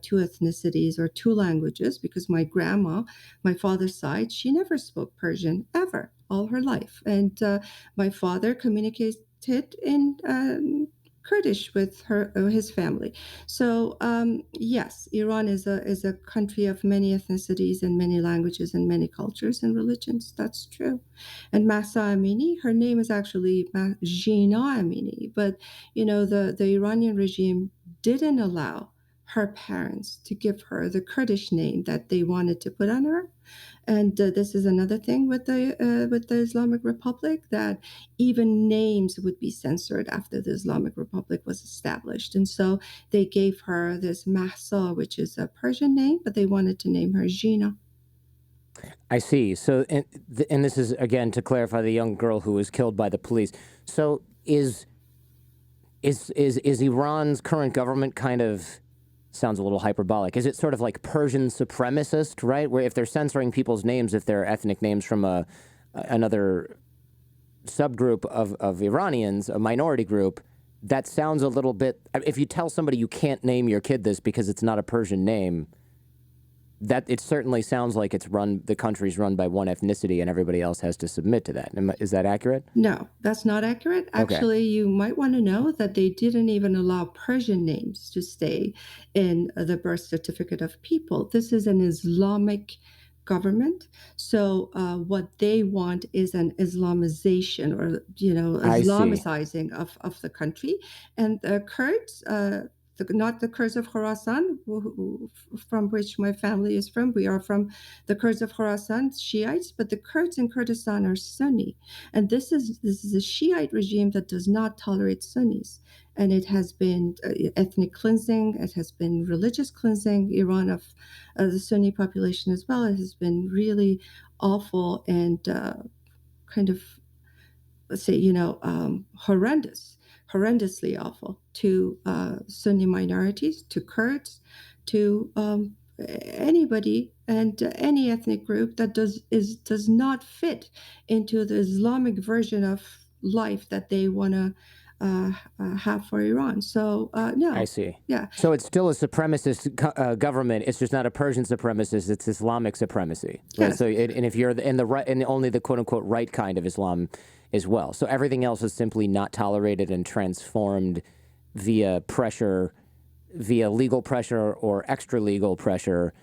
two ethnicities or two languages, because my grandma, my father's side, she never spoke Persian ever, all her life. And my father communicated in Kurdish with his family. So yes, Iran is a country of many ethnicities and many languages and many cultures and religions. That's true. And Masa Amini, her name is actually Jina Amini, but the Iranian regime didn't allow her parents to give her the Kurdish name that they wanted to put on her. And this is another thing with the Islamic Republic, that even names would be censored after the Islamic Republic was established. And so they gave her this Mahsa, which is a Persian name, but they wanted to name her Gina. I see. So, and this is again to clarify the young girl who was killed by the police. So, is Iran's current government kind of sounds a little hyperbolic? Is it sort of like Persian supremacist, right? Where if they're censoring people's names, if they're ethnic names from another subgroup of Iranians, a minority group, that sounds a little bit. If you tell somebody you can't name your kid this because it's not a Persian name, that it certainly sounds like the country's run by one ethnicity and everybody else has to submit to that. Is that accurate? No, that's not accurate. Okay. Actually, you might want to know that they didn't even allow Persian names to stay in the birth certificate of people. This is an Islamic government. So, what they want is an Islamization, or, I see. Islamicizing of the country. And the Kurds, not the Kurds of Khorasan, from which my family is from. We are from the Kurds of Khorasan, Shiites, but the Kurds in Kurdistan are Sunni. And this is a Shiite regime that does not tolerate Sunnis, and it has been ethnic cleansing. It has been religious cleansing. Iran of the Sunni population as well. It has been really awful and kind of, let's say, horrendously awful to Sunni minorities, to Kurds, to anybody and any ethnic group that does not fit into the Islamic version of life that they want to have for Iran. So I no, see. yeah, So it's still a supremacist government. It's just not a Persian supremacist. It's Islamic supremacy, right? yes, So, and if you're in the right, and only the quote unquote right kind of Islam as well. So everything else is simply not tolerated and transformed via pressure, via legal pressure or extra legal pressure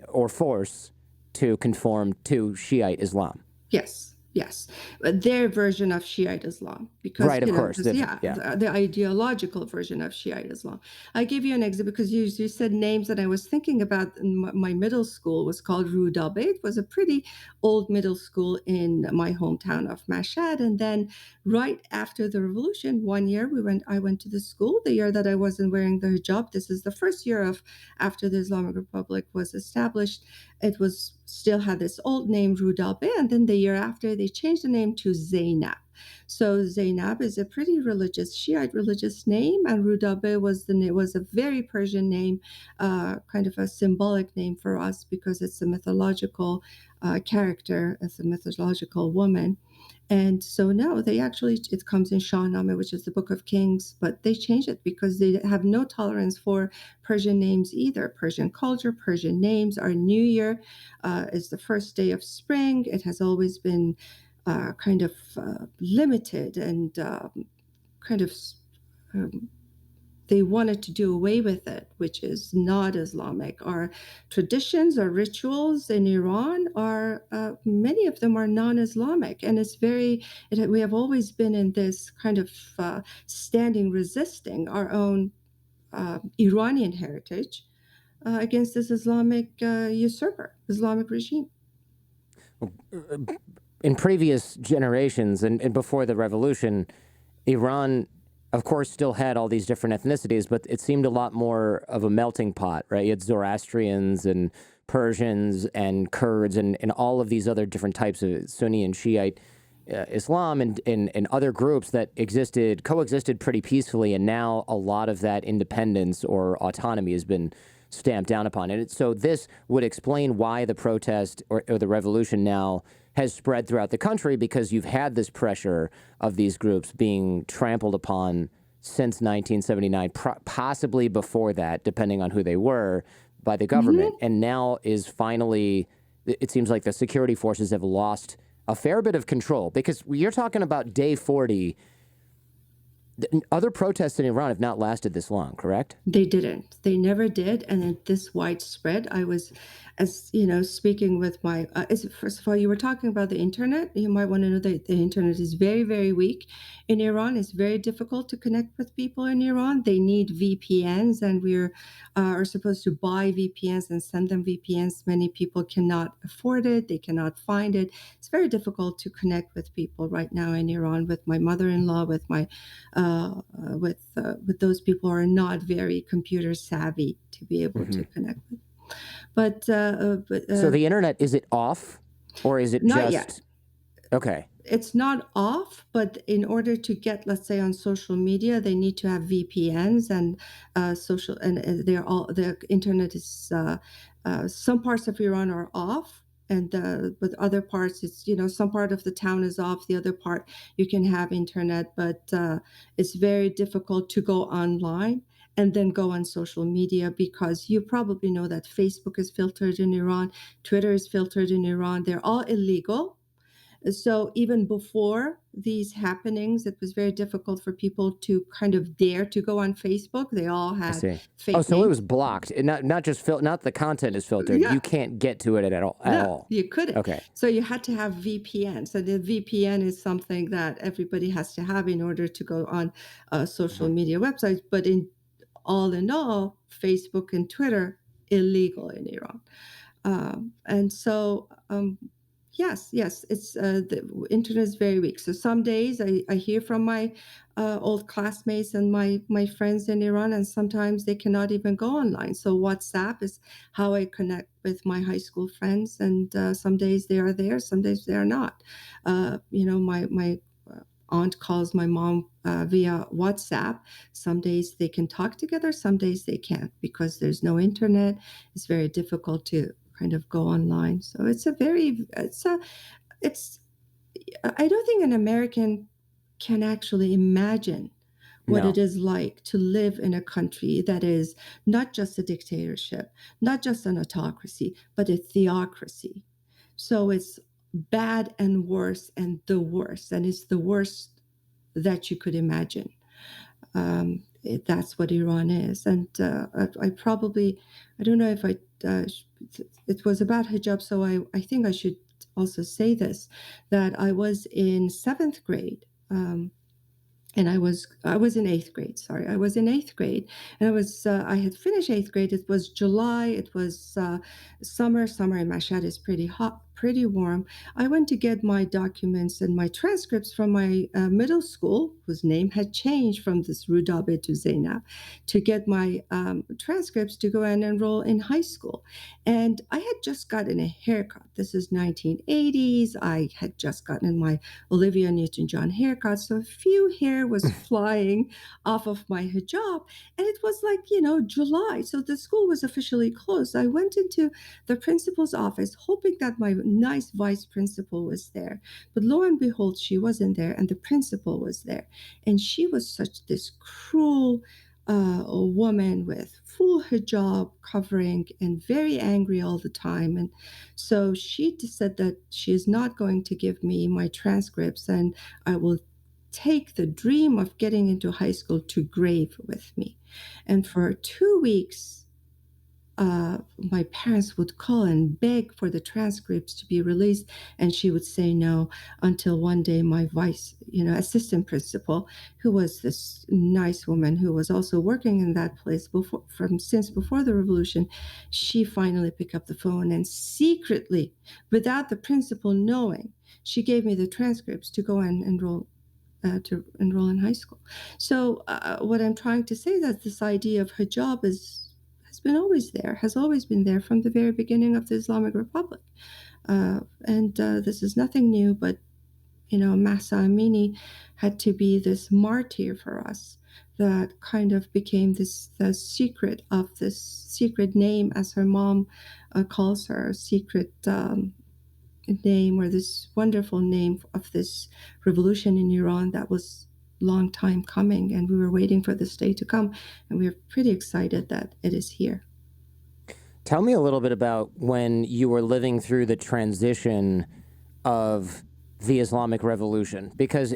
or force to conform to Shiite Islam. yes, yes. Their version of Shiite Islam, because Right, of course. yeah, Yeah. the ideological version of Shiite Islam. I give you an example because you said names that I was thinking about. In my middle school was called Rudabe. It was a pretty old middle school in my hometown of Mashhad. And then right after the revolution, one year I went to the school. The year that I wasn't wearing the hijab, this is the first year of after the Islamic Republic was established. It was still had this old name Rudabe, and then the year after they changed the name to Zainab. So Zainab is a pretty religious Shiite religious name, and Rudabe was a very Persian name, kind of a symbolic name for us because it's a mythological character, it's a mythological woman. And so now they actually, it comes in Shahnameh, which is the Book of Kings, but they changed it because they have no tolerance for Persian names either. Persian culture, Persian names. Our New Year is the first day of spring. It has always been kind of limited and kind of um, they wanted to do away with it, which is not Islamic. Our traditions, our rituals in Iran are many of them are non-Islamic, and we have always been in this kind of standing, resisting our own Iranian heritage against this Islamic usurper, Islamic regime. In previous generations and before the revolution, Iran, of course, still had all these different ethnicities, but it seemed a lot more of a melting pot, right? You had Zoroastrians and Persians and Kurds and all of these other different types of Sunni and Shiite Islam and other groups that coexisted pretty peacefully. And now a lot of that independence or autonomy has been stamped down upon. So this would explain why the protest or the revolution now has spread throughout the country, because you've had this pressure of these groups being trampled upon since 1979, possibly before that, depending on who they were, by the government. Mm-hmm. And now is finally, it seems like the security forces have lost a fair bit of control, because you're talking about day 40. Other protests in Iran have not lasted this long, correct? They didn't. They never did. And it, this widespread, I was, as you know, speaking with my, first of all, you were talking about the internet. You might want to know that the internet is very, very weak in Iran. It's very difficult to connect with people in Iran. They need VPNs, and are supposed to buy VPNs and send them VPNs. Many people cannot afford it. They cannot find it. It's very difficult to connect with people right now in Iran. With my mother-in-law, with those people who are not very computer savvy to be able Mm-hmm. to connect with. But So the internet, is it off, or is it not yet. just okay? It's not off, but in order to get, let's say, on social media, they need to have VPNs and social, and they're all the internet is. Some parts of Iran are off, and but other parts, it's some part of the town is off. The other part you can have internet, but it's very difficult to go online and then go on social media, because you probably know that Facebook is filtered in Iran, Twitter is filtered in Iran. They're all illegal. So even before these happenings, it was very difficult for people to kind of dare to go on Facebook. They all I had see. Oh, fake so it was names. blocked. Not just not the content is filtered. Yeah, You can't get to it at all. At no, all. you couldn't. Okay. So you had to have VPN. So the VPN is something that everybody has to have in order to go on social Mhm. media websites. But in all, Facebook and Twitter illegal in Iran. And so, yes, it's the internet is very weak. So some days I hear from my old classmates and my friends in Iran, and sometimes they cannot even go online. So WhatsApp is how I connect with my high school friends, and some days they are there, some days they are not. My aunt calls my mom via WhatsApp. Some days they can talk together, some days they can't because there's no internet. It's very difficult to kind of go online. So it's I don't think an American can actually imagine what it No. is like to live in a country that is not just a dictatorship, not just an autocracy, but a theocracy. So it's bad and worse and the worst, and it's the worst that you could imagine. That's what Iran is. And I probably, I don't know if it was about hijab, so I think I should also say this, that I was in seventh grade. And I was in eighth grade. Sorry, I was in eighth grade, and I had finished eighth grade. It was July. It was summer. Summer in Mashhad is pretty hot, pretty warm. I went to get my documents and my transcripts from my middle school, whose name had changed from this Rudabe to Zainab, to get my transcripts to go and enroll in high school. And I had just gotten a haircut. This is 1980s. I had just gotten my Olivia Newton-John haircut, so a few hair was flying off of my hijab, and it was like, July, so the school was officially closed. I went into the principal's office hoping that my nice vice principal was there, but lo and behold, she wasn't there, and the principal was there, and she was such this cruel a woman with full hijab covering and very angry all the time. And so she said that she is not going to give me my transcripts, and I will take the dream of getting into high school to grave with me. And for 2 weeks, my parents would call and beg for the transcripts to be released, and she would say no, until one day my assistant principal, who was this nice woman who was also working in that place since before the revolution, she finally picked up the phone and secretly, without the principal knowing, she gave me the transcripts to go and enroll in high school. So what I'm trying to say is that this idea of hijab has always been there from the very beginning of the Islamic Republic. And this is nothing new, but, Mahsa Amini had to be this martyr for us that kind of became the secret of this secret name, as her mom calls her, secret name, or this wonderful name of this revolution in Iran that was long time coming, and we were waiting for this day to come, and we are pretty excited that it is here. Tell me a little bit about when you were living through the transition of the Islamic Revolution, because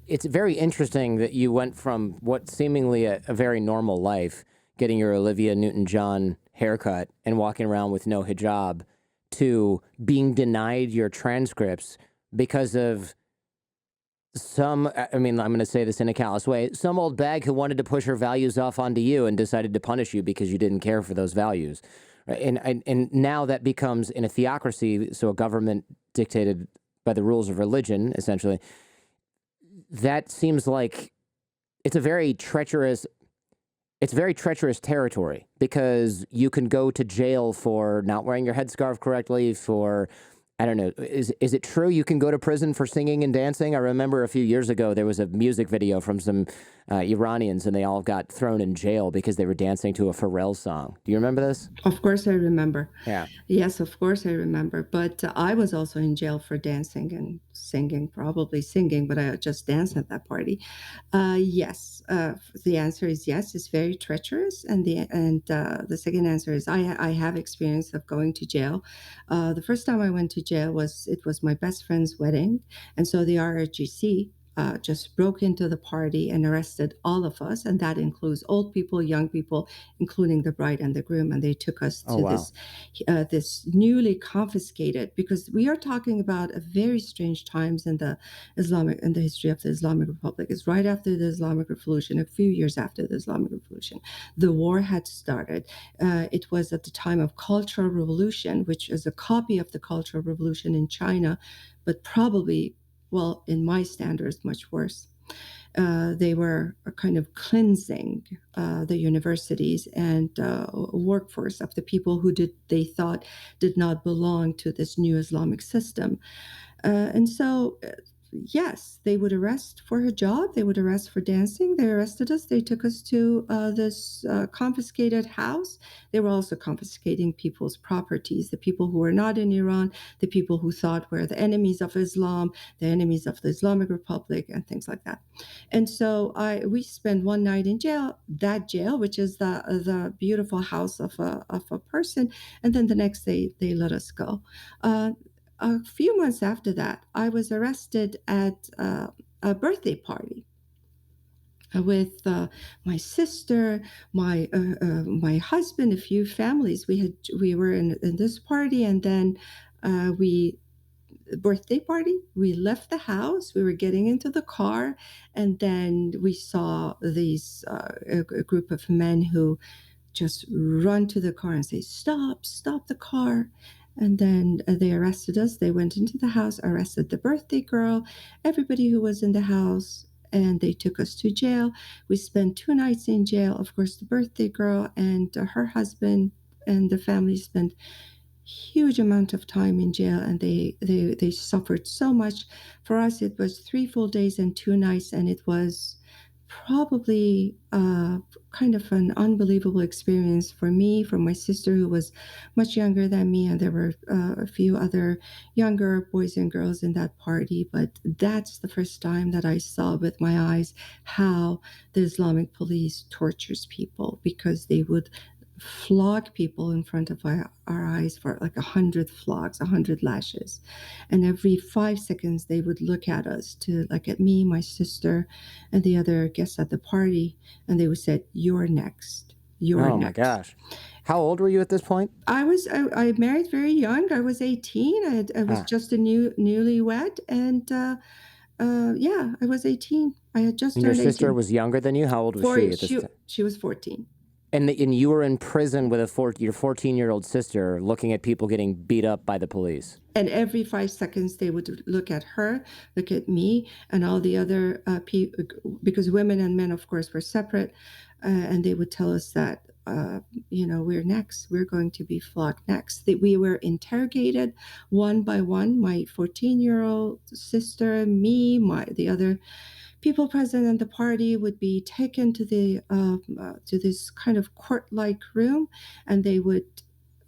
it's very interesting that you went from what seemingly a very normal life, getting your Olivia Newton-John haircut and walking around with no hijab, to being denied your transcripts because of I'm going to say this in a callous way, some old bag who wanted to push her values off onto you and decided to punish you because you didn't care for those values. Right? And now that becomes, in a theocracy, so a government dictated by the rules of religion, essentially, that seems like it's very treacherous territory, because you can go to jail for not wearing your headscarf correctly, for, I don't know, is it true you can go to prison for singing and dancing? I remember a few years ago there was a music video from some Iranians, and they all got thrown in jail because they were dancing to a Pharrell song. Do you remember this? Of course I remember. Yeah. Yes, of course I remember. But I was also in jail for dancing and singing, probably singing, but I just danced at that party. Yes, the answer is yes. It's very treacherous, and the second answer is I have experience of going to jail. The first time I went to jail was my best friend's wedding, and so the RRGC just broke into the party and arrested all of us, and that includes old people, young people, including the bride and the groom, and they took us to this newly confiscated, because we are talking about a very strange times in the history of the Islamic Republic. It's right after the Islamic Revolution, a few years after the Islamic Revolution. The war had started. It was at the time of Cultural Revolution, which is a copy of the Cultural Revolution in China, but probably, well, in my standards, much worse. They were kind of cleansing the universities and workforce of the people who they thought did not belong to this new Islamic system. And so yes, they would arrest for a job. They would arrest for dancing. They arrested us. They took us to this confiscated house. They were also confiscating people's properties, the people who were not in Iran, the people who thought were the enemies of Islam, the enemies of the Islamic Republic, and things like that. And so we spent one night in jail, that jail, which is the beautiful house of a person. And then the next day, they let us go. A few months after that, I was arrested at a birthday party with my sister, my husband, a few families. We were in this party, and then we birthday party. We left the house. We were getting into the car, and then we saw these a group of men who just run to the car and say, "Stop, stop the car." And then they arrested us. They went into the house, arrested the birthday girl, everybody who was in the house, and they took us to jail. We spent 2 nights in jail. Of course, the birthday girl and her husband and the family spent huge amount of time in jail, and they suffered so much. For us, it was 3 full days and 2 nights, and it was probably kind of an unbelievable experience for me, for my sister who was much younger than me, and there were a few other younger boys and girls in that party. But that's the first time that I saw with my eyes how the Islamic police tortures people, because they would flog people in front of our eyes for like 100 flogs, 100 lashes. And every 5 seconds, they would look at us, to like at me, my sister, and the other guests at the party, and they would say, "You're next. You're Oh my next." gosh. How old were you at this point? I married very young. I was 18. I was Ah, just a newlywed, and yeah, I was 18. I had just and your turned sister 18. was younger than you? How old was For she at this she time? she was 14. And you were in prison with your 14-year-old sister looking at people getting beat up by the police. And every 5 seconds, they would look at her, look at me, and all the other people, because women and men, of course, were separate. And they would tell us that, we're next. We're going to be flogged next. That we were interrogated one by one. My 14-year-old sister, me, the other people present at the party would be taken to this kind of court-like room, and they would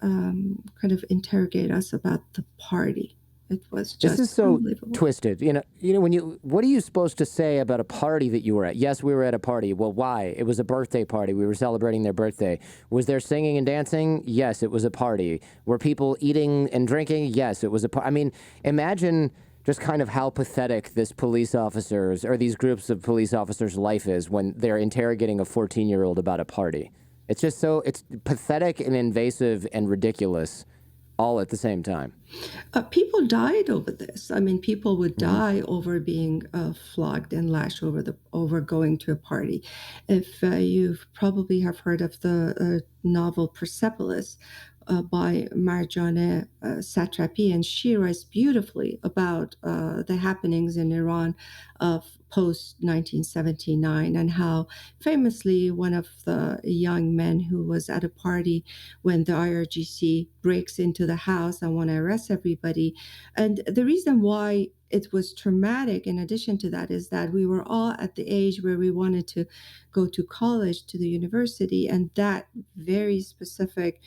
kind of interrogate us about the party. It was This is just so unbelievable. twisted. What are you supposed to say about a party that you were at? Yes, we were at a party. Well, why? It was a birthday party. We were celebrating their birthday. Was there singing and dancing? Yes, it was a party. Were people eating and drinking? Yes, it was a party. I mean, imagine just kind of how pathetic this police officer's or these groups of police officers' life is when they're interrogating a 14-year-old about a party. It's just it's pathetic and invasive and ridiculous all at the same time. People died over this. I mean, people would Hmm. die over being flogged and lashed over going to a party. If you probably have heard of the novel Persepolis by Marjane Satrapi, and she writes beautifully about the happenings in Iran of post 1979, and how famously one of the young men who was at a party when the IRGC breaks into the house and want to arrest everybody. And the reason why it was traumatic, in addition to that, is that we were all at the age where we wanted to go to college, to the university, and that very specific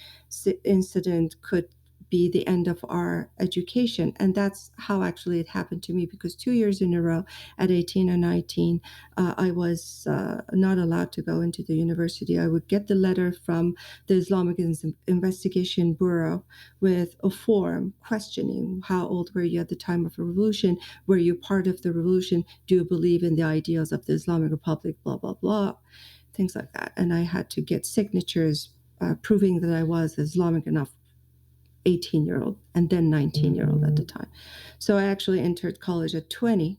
incident could be the end of our education. And that's how actually it happened to me, because 2 years in a row at 18 or 19, I was not allowed to go into the university. I would get the letter from the Islamic Investigation Bureau with a form questioning, how old were you at the time of the revolution? Were you part of the revolution? Do you believe in the ideals of the Islamic Republic? Blah, blah, blah. Things like that. And I had to get signatures proving that I was Islamic enough 18-year-old and then 19-year-old at the time. So I actually entered college at 20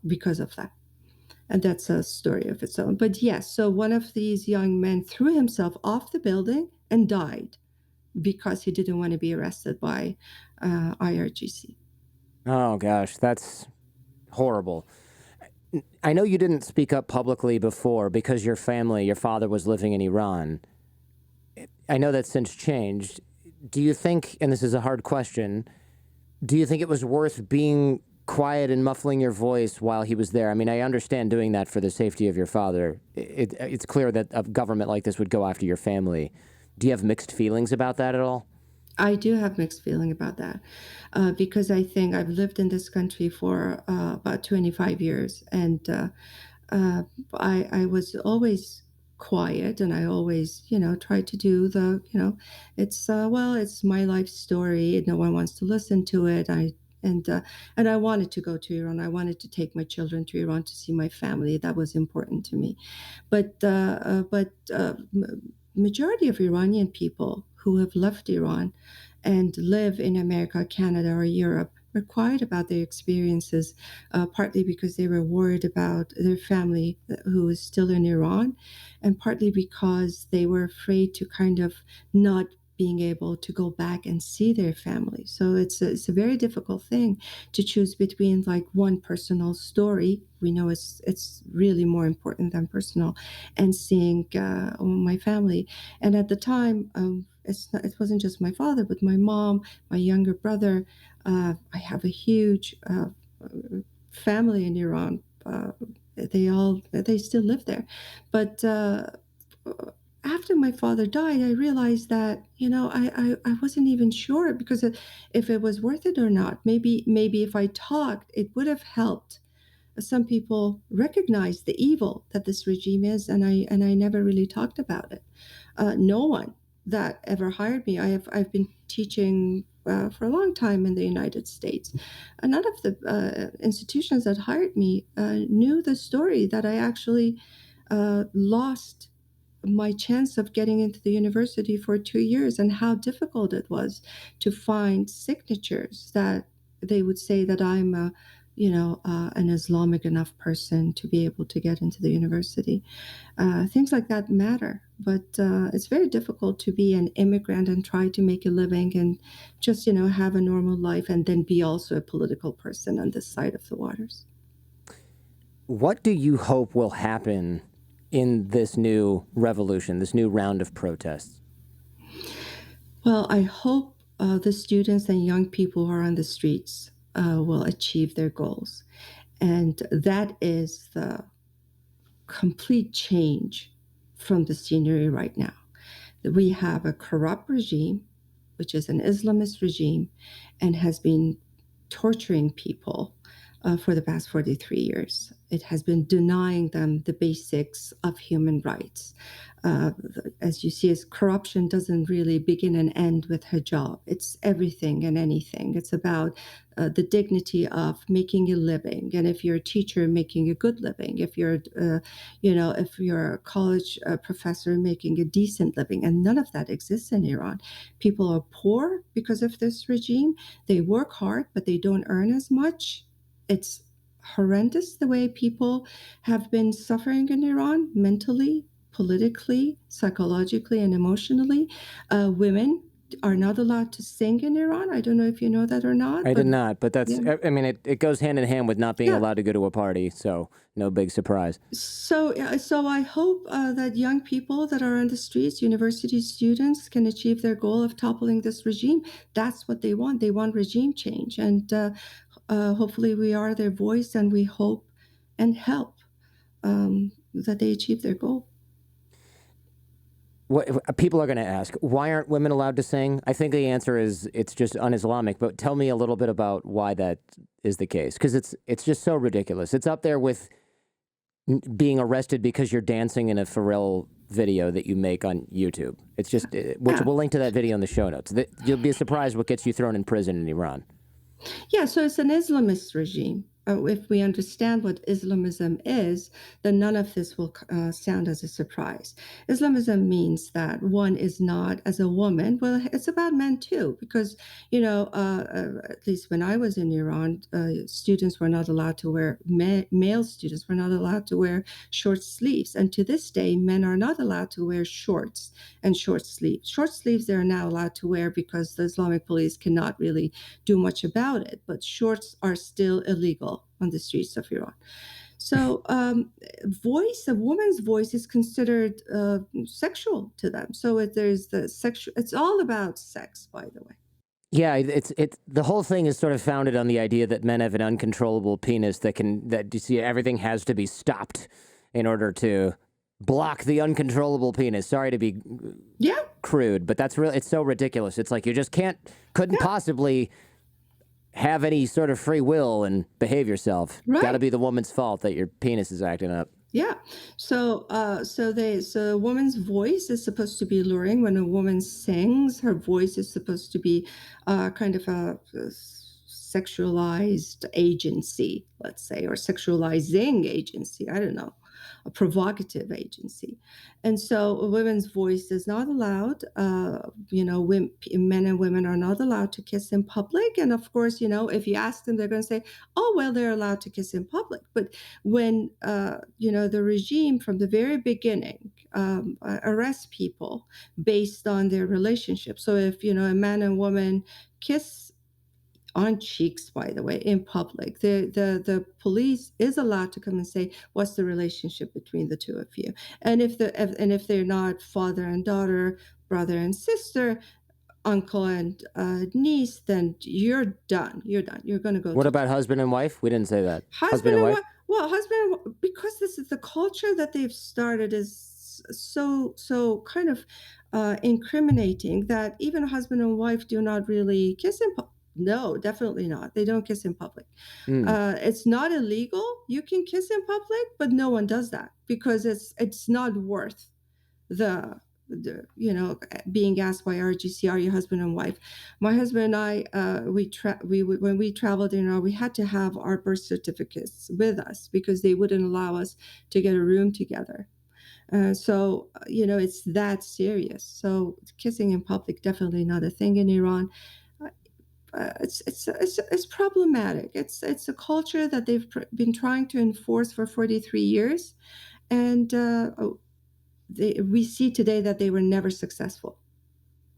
because of that. And that's a story of its own. But yes, so one of these young men threw himself off the building and died because he didn't want to be arrested by IRGC. Oh gosh, that's horrible. I know you didn't speak up publicly before because your father was living in Iran. I know that's since changed. Do you think, and this is a hard question, do you think it was worth being quiet and muffling your voice while he was there. I mean, I understand doing that for the safety of your father. It's clear that a government like this would go after your family. Do you have mixed feelings about that at all? I do have mixed feeling about that because I think I've lived in this country for about 25 years, and uh, I was always quiet, and I always, tried to do it's well, it's my life story. No one wants to listen to it. And uh, and I wanted to go to Iran. I wanted to take my children to Iran to see my family. That was important to me. But majority of Iranian people who have left Iran and live in America, Canada, or Europe were quiet about their experiences, partly because they were worried about their family who is still in Iran, and partly because they were afraid to kind of not being able to go back and see their family. So it's a very difficult thing to choose between like one personal story. We know it's really more important than personal, and seeing my family. And at the time, it wasn't just my father, but my mom, my younger brother. I have a huge family in Iran. They still live there, but after my father died, I realized that I wasn't even sure because if it was worth it or not. Maybe if I talked, it would have helped some people recognize the evil that this regime is, and I never really talked about it. No one that ever hired me. I've been teaching for a long time in the United States. None of the institutions that hired me knew the story that I actually lost my chance of getting into the university for 2 years, and how difficult it was to find signatures that they would say that I'm an Islamic enough person to be able to get into the university. Things like that matter, but it's very difficult to be an immigrant and try to make a living and just have a normal life and then be also a political person on this side of the waters. What do you hope will happen in this new revolution, this new round of protests? Well, I hope the students and young people who are on the streets will achieve their goals. And that is the complete change from the scenery right now. We have a corrupt regime, which is an Islamist regime, and has been torturing people for the past 43 years. It has been denying them the basics of human rights. Uh, as you see, as corruption doesn't really begin and end with hijab. It's everything and anything. It's about the dignity of making a living, and if you're a teacher, making a good living. If you're a college professor, making a decent living, and none of that exists in Iran. People are poor because of this regime. They work hard, but they don't earn as much. It's horrendous the way people have been suffering in Iran mentally, politically, psychologically, and emotionally. Women are not allowed to sing in Iran. I don't know if you know that or not, I but did not, but that's, yeah. I mean, it goes hand in hand with not being Yeah. allowed to go to a party, so no big surprise. So I hope that young people that are on the streets, university students, can achieve their goal of toppling this regime. That's what they want. They want regime change, and hopefully we are their voice, and we hope and help that they achieve their goal. What people are going to ask, why aren't women allowed to sing? I think the answer is it's just un-Islamic. But tell me a little bit about why that is the case, because it's just so ridiculous. It's up there with being arrested because you're dancing in a Pharrell video that you make on YouTube. It's just, which Yeah. we'll link to that video in the show notes. You'll be surprised what gets you thrown in prison in Iran. Yeah, so it's an Islamist regime. If we understand what Islamism is, then none of this will sound as a surprise. Islamism means that one is not, as a woman, well, it's about men too, because, at least when I was in Iran, students were not allowed to wear, male students were not allowed to wear short sleeves. And to this day, men are not allowed to wear shorts and short sleeves. Short sleeves they're now allowed to wear because the Islamic police cannot really do much about it, but shorts are still illegal on the streets of Iran. So, a woman's voice is considered sexual to them. So there's the sexual. It's all about sex, by the way. Yeah, it's the whole thing is sort of founded on the idea that men have an uncontrollable penis that you see everything has to be stopped in order to block the uncontrollable penis. Sorry to be Yeah, crude, but that's really it's so ridiculous. It's like you just couldn't yeah, possibly have any sort of free will and behave yourself. Got to right. be the woman's fault that your penis is acting up. Yeah. So a woman's voice is supposed to be alluring. When a woman sings, her voice is supposed to be kind of a sexualized agency, let's say, or sexualizing agency. I don't know, a provocative agency. And so a woman's voice is not allowed. Men and women are not allowed to kiss in public. And of course, if you ask them, they're going to say, "Oh, well, they're allowed to kiss in public." But when the regime from the very beginning arrests people based on their relationship. So if a man and woman kiss on cheeks, by the way, in public, the police is allowed to come and say, what's the relationship between the two of you? And if they're not father and daughter, brother and sister, uncle and niece, then you're done. You're done. You're going to go What to about husband and wife? We didn't say that. Husband husband and and wife? wife. Well, because this is the culture that they've started is so kind of incriminating that even a husband and wife do not really kiss in public. No, definitely not. They don't kiss in public. Mm. It's not illegal. You can kiss in public, but no one does that because it's not worth the being asked by RGC, are you husband and wife? My husband and I, when we traveled in Iran, we had to have our birth certificates with us because they wouldn't allow us to get a room together. It's that serious. So kissing in public definitely not a thing in Iran. It's problematic. It's a culture that they've been trying to enforce for 43 years, and we see today that they were never successful.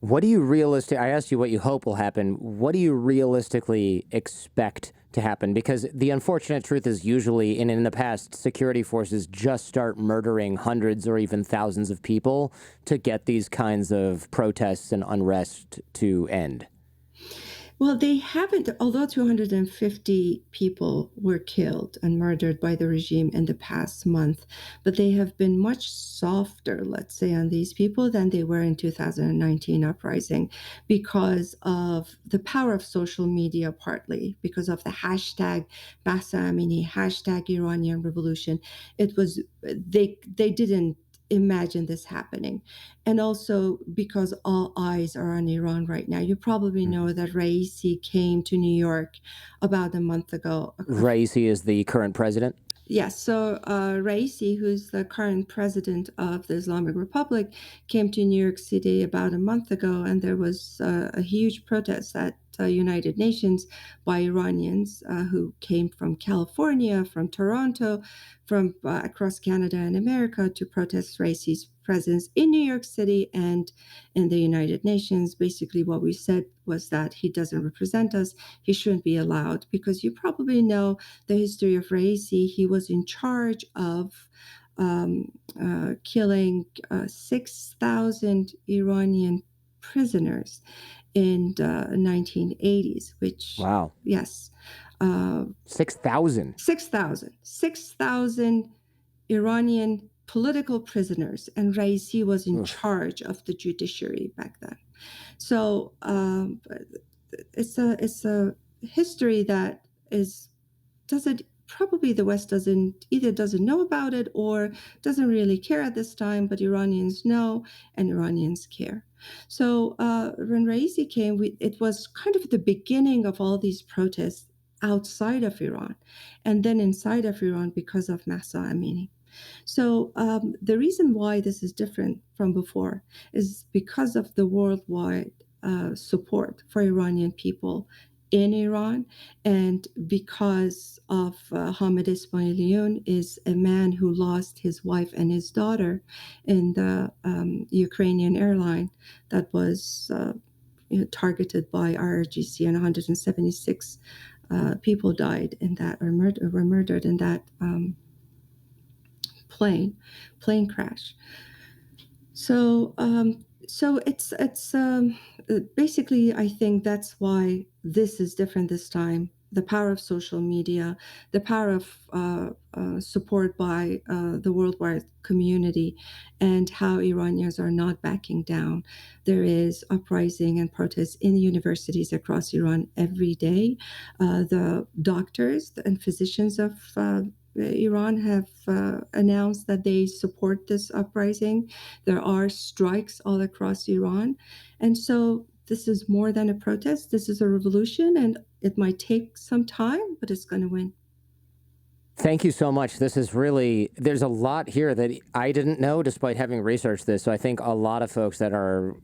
What do you I asked you what you hope will happen. What do you realistically expect to happen? Because the unfortunate truth is usually, and in the past, security forces just start murdering hundreds or even thousands of people to get these kinds of protests and unrest to end. Well, they haven't, although 250 people were killed and murdered by the regime in the past month, but they have been much softer, let's say, on these people than they were in 2019 uprising because of the power of social media, partly because of the hashtag Mahsa Amini, hashtag Iranian Revolution. They didn't imagine this happening. And also because all eyes are on Iran right now. You probably know that Raisi came to New York about a month ago. Raisi is the current president. Yes, so Raisi, who's the current president of the Islamic Republic, came to New York City about a month ago, and there was a huge protest at United Nations by Iranians who came from California, from Toronto, from across Canada and America to protest Raisi's presence in New York City and in the United Nations. Basically, what we said was that he doesn't represent us. He shouldn't be allowed because you probably know the history of Raisi. He was in charge of killing 6,000 Iranian prisoners in the 1980s, which, wow, yes, 6,000. 6,000 Iranian political prisoners, and Raisi was in charge of the judiciary back then. So it's a history that doesn't probably the West doesn't know about it or doesn't really care at this time, but Iranians know and Iranians care. So when Raisi came, it was kind of the beginning of all these protests outside of Iran, and then inside of Iran because of Mahsa Amini. So the reason why this is different from before is because of the worldwide support for Iranian people in Iran, and because of Hamid Ismailion is a man who lost his wife and his daughter in the Ukrainian airline that was targeted by RGC, and 176 people died in that, or were murdered in that plane crash. So So basically, I think that's why this is different this time. The power of social media, the power of support by the worldwide community, and how Iranians are not backing down. There is uprising and protests in universities across Iran every day. The doctors and physicians of Iran have announced that they support this uprising. There are strikes all across Iran. And so this is more than a protest. This is a revolution, and it might take some time, but it's going to win. Thank you so much. This is really, there's a lot here that I didn't know despite having researched this. So I think a lot of folks that are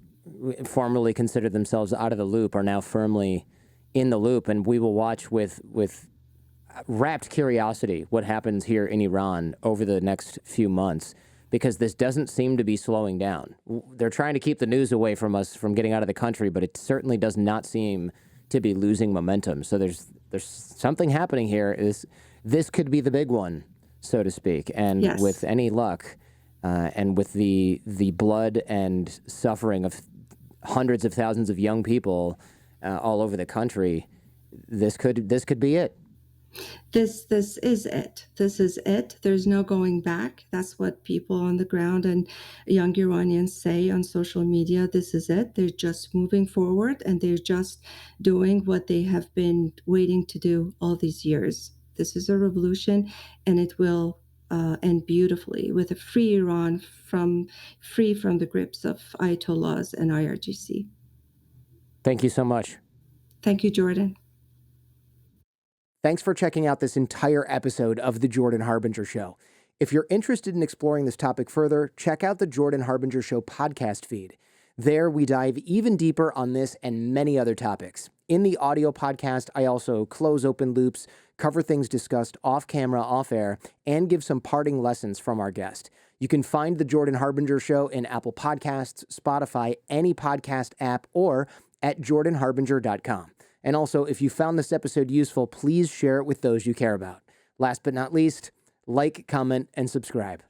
formerly considered themselves out of the loop are now firmly in the loop. And we will watch with rapt curiosity what happens here in Iran over the next few months, because this doesn't seem to be slowing down. They're trying to keep the news away from us from getting out of the country, but it certainly does not seem to be losing momentum. So there's something happening here. This could be the big one, so to speak. And Yes. with any luck, and with the blood and suffering of hundreds of thousands of young people all over the country, this could be it. This is it. This is it. There's no going back. That's what people on the ground and young Iranians say on social media. This is it. They're just moving forward, and they're just doing what they have been waiting to do all these years. This is a revolution, and it will end beautifully with a free Iran, free from the grips of Ayatollahs and IRGC. Thank you so much. Thank you, Jordan. Thanks for checking out this entire episode of The Jordan Harbinger Show. If you're interested in exploring this topic further, check out the Jordan Harbinger Show podcast feed. There, we dive even deeper on this and many other topics. In the audio podcast, I also close open loops, cover things discussed off camera, off air, and give some parting lessons from our guest. You can find The Jordan Harbinger Show in Apple Podcasts, Spotify, any podcast app, or at jordanharbinger.com. And also, if you found this episode useful, please share it with those you care about. Last but not least, like, comment, and subscribe.